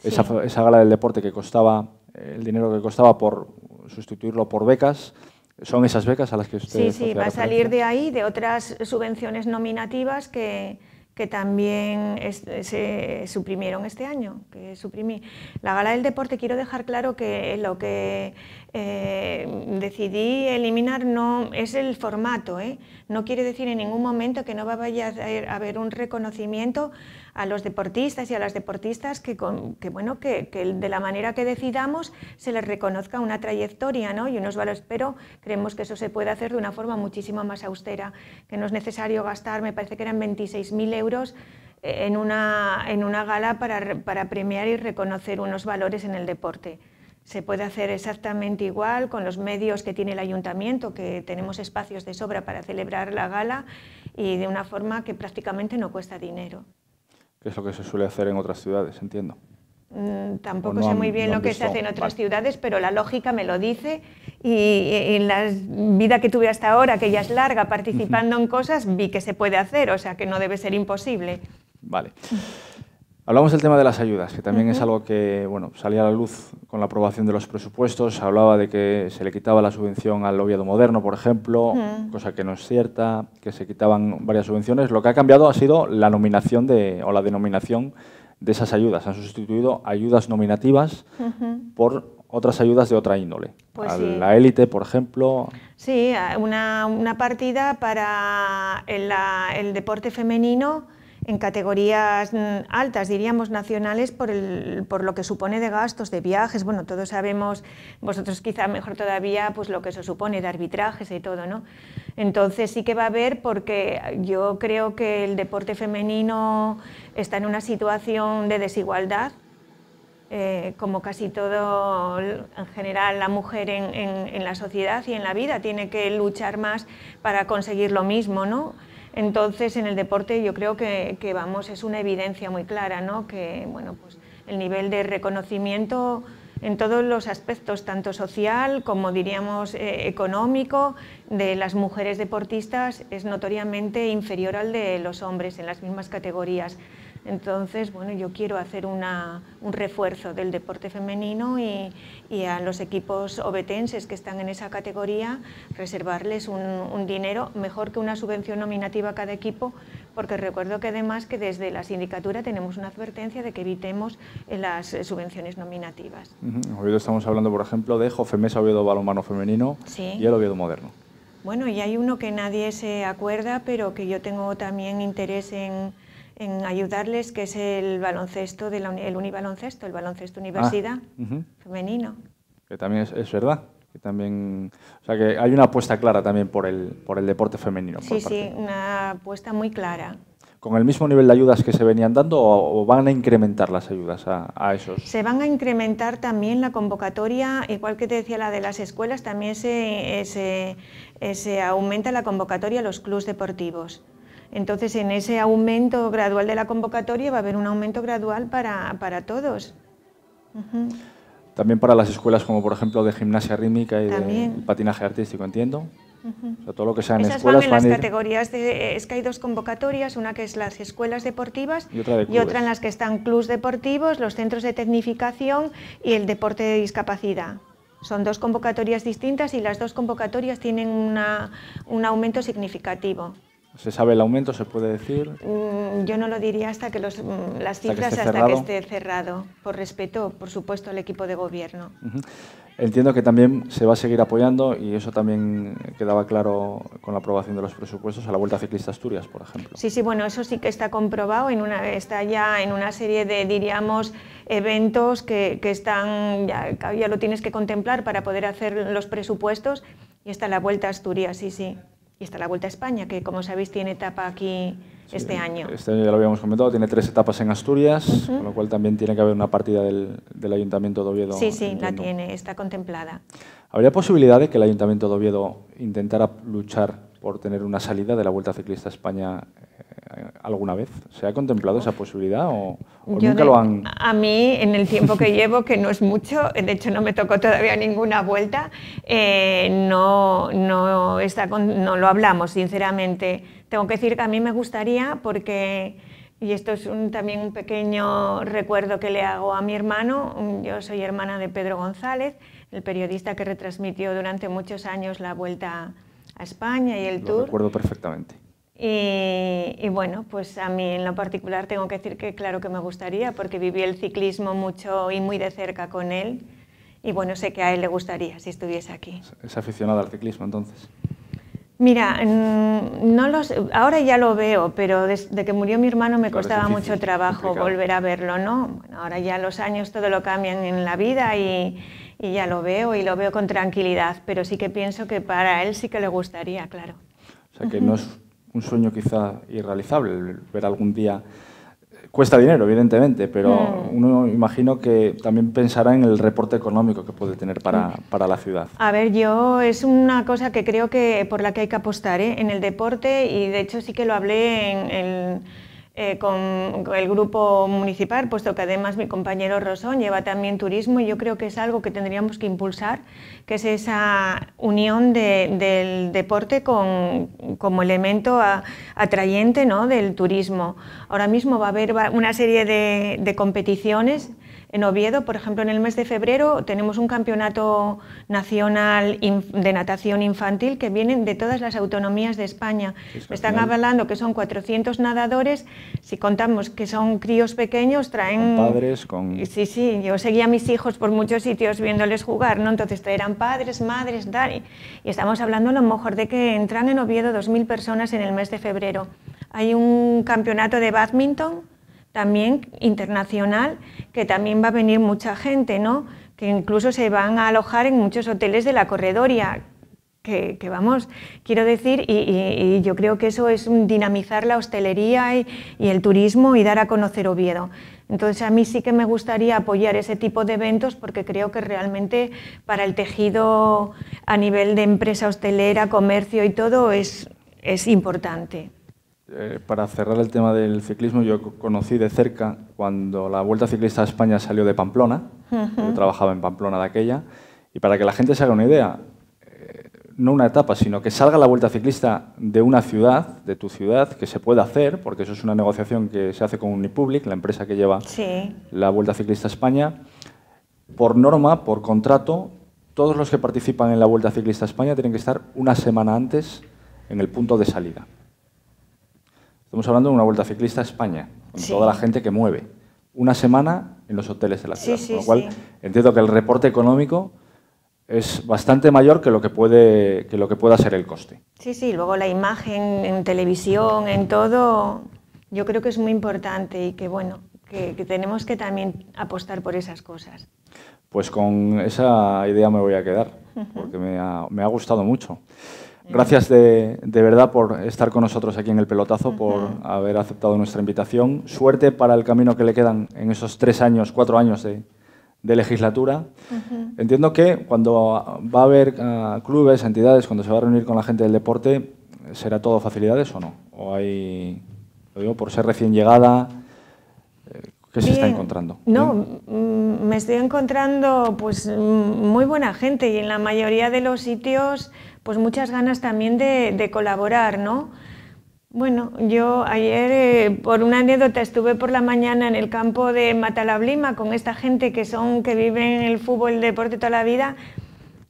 esa gala del deporte que costaba, el dinero que costaba por sustituirlo por becas. ¿Son esas becas a las que usted Sí, va a salir de ahí, de otras subvenciones nominativas que también se suprimieron este año, que suprimí. La gala del deporte, quiero dejar claro que lo que decidí eliminar no es el formato, no quiere decir en ningún momento que no vaya a haber un reconocimiento a los deportistas y a las deportistas que de la manera que decidamos se les reconozca una trayectoria, ¿no? Y unos valores, pero creemos que eso se puede hacer de una forma muchísimo más austera, que no es necesario gastar, me parece que eran 26.000 euros en una gala para premiar y reconocer unos valores en el deporte. Se puede hacer exactamente igual con los medios que tiene el ayuntamiento, que tenemos espacios de sobra para celebrar la gala y de una forma que prácticamente no cuesta dinero. ¿Qué es lo que se suele hacer en otras ciudades, entiendo? Tampoco sé muy bien lo que se hace en otras ciudades, pero la lógica me lo dice y en la vida que tuve hasta ahora, que ya es larga, participando en cosas, vi que se puede hacer, o sea que no debe ser imposible. Vale. Hablamos del tema de las ayudas, que también es algo que salía a la luz con la aprobación de los presupuestos. Hablaba de que se le quitaba la subvención al Oviedo Moderno, por ejemplo, cosa que no es cierta, que se quitaban varias subvenciones. Lo que ha cambiado ha sido la nominación o la denominación de esas ayudas. Han sustituido ayudas nominativas por otras ayudas de otra índole. Pues la élite, por ejemplo. Sí, una partida para el deporte femenino en categorías altas, diríamos nacionales, por lo que supone de gastos, de viajes. Bueno, todos sabemos, vosotros quizá mejor todavía, pues lo que eso supone de arbitrajes y todo, ¿no? Entonces sí que va a haber, porque yo creo que el deporte femenino está en una situación de desigualdad, como casi todo, en general, la mujer en la sociedad y en la vida tiene que luchar más para conseguir lo mismo, ¿no? Entonces, en el deporte yo creo que es una evidencia muy clara, ¿no? Que pues el nivel de reconocimiento en todos los aspectos, tanto social como diríamos económico, de las mujeres deportistas es notoriamente inferior al de los hombres en las mismas categorías. Entonces, yo quiero hacer un refuerzo del deporte femenino y a los equipos obetenses que están en esa categoría reservarles un dinero, mejor que una subvención nominativa a cada equipo, porque recuerdo que además que desde la sindicatura tenemos una advertencia de que evitemos las subvenciones nominativas. Oviedo estamos hablando, por ejemplo, de Jofemesa Oviedo Balonmano Femenino y el Oviedo Moderno. Bueno, y hay uno que nadie se acuerda, pero que yo tengo también interés en ayudarles, que es el baloncesto, el unibaloncesto, el baloncesto universidad femenino. Que también es verdad, que también, o sea que hay una apuesta clara también por el deporte femenino. Sí, una apuesta muy clara. ¿Con el mismo nivel de ayudas que se venían dando o van a incrementar las ayudas a esos? Se van a incrementar también la convocatoria, igual que te decía la de las escuelas, también se aumenta la convocatoria a los clubes deportivos. Entonces, en ese aumento gradual de la convocatoria va a haber un aumento gradual para todos. También para las escuelas como, por ejemplo, de gimnasia rítmica y de patinaje artístico, entiendo. O sea, todo lo que sea en esas escuelas van en las categorías es que hay dos convocatorias, una que es las escuelas deportivas y otra en las que están clubes deportivos, los centros de tecnificación y el deporte de discapacidad. Son dos convocatorias distintas y las dos convocatorias tienen un aumento significativo. ¿Se sabe el aumento, se puede decir? Yo no lo diría hasta que las cifras, hasta que esté cerrado, por respeto, por supuesto, al equipo de gobierno. Entiendo que también se va a seguir apoyando, y eso también quedaba claro con la aprobación de los presupuestos, a la Vuelta Ciclista Asturias, por ejemplo. Sí, sí, bueno, eso sí que está comprobado, está ya en una serie de, diríamos, eventos que están, ya lo tienes que contemplar para poder hacer los presupuestos, y está la Vuelta a Asturias, sí, sí. Y está la Vuelta a España, que como sabéis tiene etapa aquí este año. Este año ya lo habíamos comentado, tiene 3 etapas en Asturias, con lo cual también tiene que haber una partida del Ayuntamiento de Oviedo. Sí, sí, entiendo. la tiene, está contemplada. ¿Habría posibilidad de que el Ayuntamiento de Oviedo intentara luchar por tener una salida de la Vuelta Ciclista a España alguna vez? ¿Se ha contemplado esa posibilidad o nunca lo han...? A mí, en el tiempo que llevo, que no es mucho, de hecho no me tocó todavía ninguna vuelta, no lo hablamos, sinceramente. Tengo que decir que a mí me gustaría, porque, y esto es también un pequeño recuerdo que le hago a mi hermano, yo soy hermana de Pedro González, el periodista que retransmitió durante muchos años la Vuelta a España y el Tour. Lo recuerdo perfectamente. Y bueno, pues a mí en lo particular tengo que decir que claro que me gustaría, porque viví el ciclismo mucho y muy de cerca con él, y bueno, sé que a él le gustaría si estuviese aquí. ¿Es aficionada al ciclismo entonces? Mira, ahora ya lo veo, pero desde que murió mi hermano me costaba mucho trabajo volver a verlo, ¿no? Bueno, ahora ya los años todo lo cambian en la vida y ya lo veo, y lo veo con tranquilidad, pero sí que pienso que para él sí que le gustaría, claro. O sea, que no es un sueño quizá irrealizable, ver algún día... Cuesta dinero, evidentemente, pero uno imagino que también pensará en el reporte económico que puede tener para la ciudad. A ver, es una cosa que creo que por la que hay que apostar, en el deporte, y de hecho sí que lo hablé con el grupo municipal, puesto que además mi compañero Rosón lleva también turismo, y yo creo que es algo que tendríamos que impulsar, que es esa unión del deporte como elemento atrayente, ¿no?, del turismo. Ahora mismo va a haber una serie de competiciones en Oviedo. Por ejemplo, en el mes de febrero tenemos un campeonato nacional de natación infantil que vienen de todas las autonomías de España. Me están hablando que son 400 nadadores. Si contamos que son críos pequeños, traen... Con padres, con... Sí, sí, yo seguía a mis hijos por muchos sitios viéndoles jugar, ¿no? Entonces traerán padres, madres, tal. Y estamos hablando a lo mejor de que entran en Oviedo 2.000 personas en el mes de febrero. Hay un campeonato de bádminton también internacional, que también va a venir mucha gente, ¿no?, que incluso se van a alojar en muchos hoteles de la Corredoria, que vamos, quiero decir, y yo creo que eso es dinamizar la hostelería y el turismo y dar a conocer Oviedo. Entonces a mí sí que me gustaría apoyar ese tipo de eventos, porque creo que realmente para el tejido a nivel de empresa hostelera, comercio y todo es importante. Para cerrar el tema del ciclismo, yo conocí de cerca cuando la Vuelta Ciclista a España salió de Pamplona. Yo trabajaba en Pamplona de aquella, y para que la gente se haga una idea, no una etapa, sino que salga la Vuelta Ciclista de una ciudad, de tu ciudad, que se puede hacer, porque eso es una negociación que se hace con Unipublic, la empresa que lleva la Vuelta Ciclista a España. Por norma, por contrato, todos los que participan en la Vuelta Ciclista a España tienen que estar una semana antes en el punto de salida. Estamos hablando de una Vuelta Ciclista a España, con toda la gente que mueve. Una semana en los hoteles de la ciudad, con lo cual entiendo que el reporte económico es bastante mayor que lo que pueda ser el coste. Sí, sí, luego la imagen en televisión, en todo, yo creo que es muy importante, y que bueno, que tenemos que también apostar por esas cosas. Pues con esa idea me voy a quedar, porque me ha gustado mucho. Gracias de verdad por estar con nosotros aquí en El Pelotazo, por haber aceptado nuestra invitación. Suerte para el camino que le quedan en esos 4 años de legislatura. Entiendo que cuando va a haber clubes, entidades, cuando se va a reunir con la gente del deporte, ¿será todo facilidades o no? ¿O hay, lo digo por ser recién llegada, qué se está encontrando? No, me estoy encontrando pues muy buena gente, y en la mayoría de los sitios pues muchas ganas también de colaborar, ¿no? Bueno, yo ayer, por una anécdota, estuve por la mañana en el campo de Matalablima con esta gente que viven en el fútbol, el deporte toda la vida,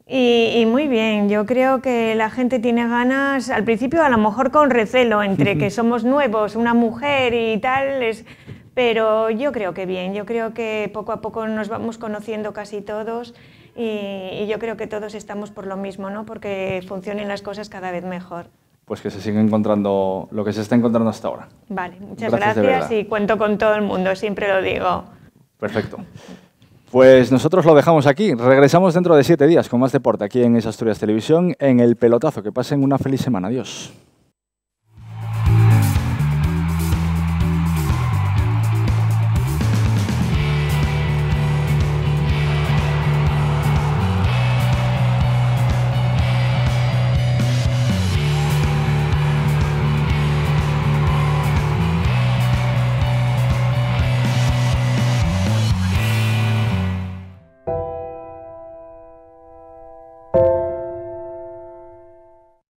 Y muy bien, yo creo que la gente tiene ganas, al principio a lo mejor con recelo, entre que somos nuevos, una mujer y tal, pero yo creo que bien, yo creo que poco a poco nos vamos conociendo casi todos y yo creo que todos estamos por lo mismo, ¿no? Porque funcionen las cosas cada vez mejor. Pues que se siga encontrando lo que se está encontrando hasta ahora. Vale, muchas gracias y cuento con todo el mundo, siempre lo digo. Perfecto. Pues nosotros lo dejamos aquí. Regresamos dentro de 7 días con más deporte aquí en Es Asturias Televisión en El Pelotazo. Que pasen una feliz semana. Adiós.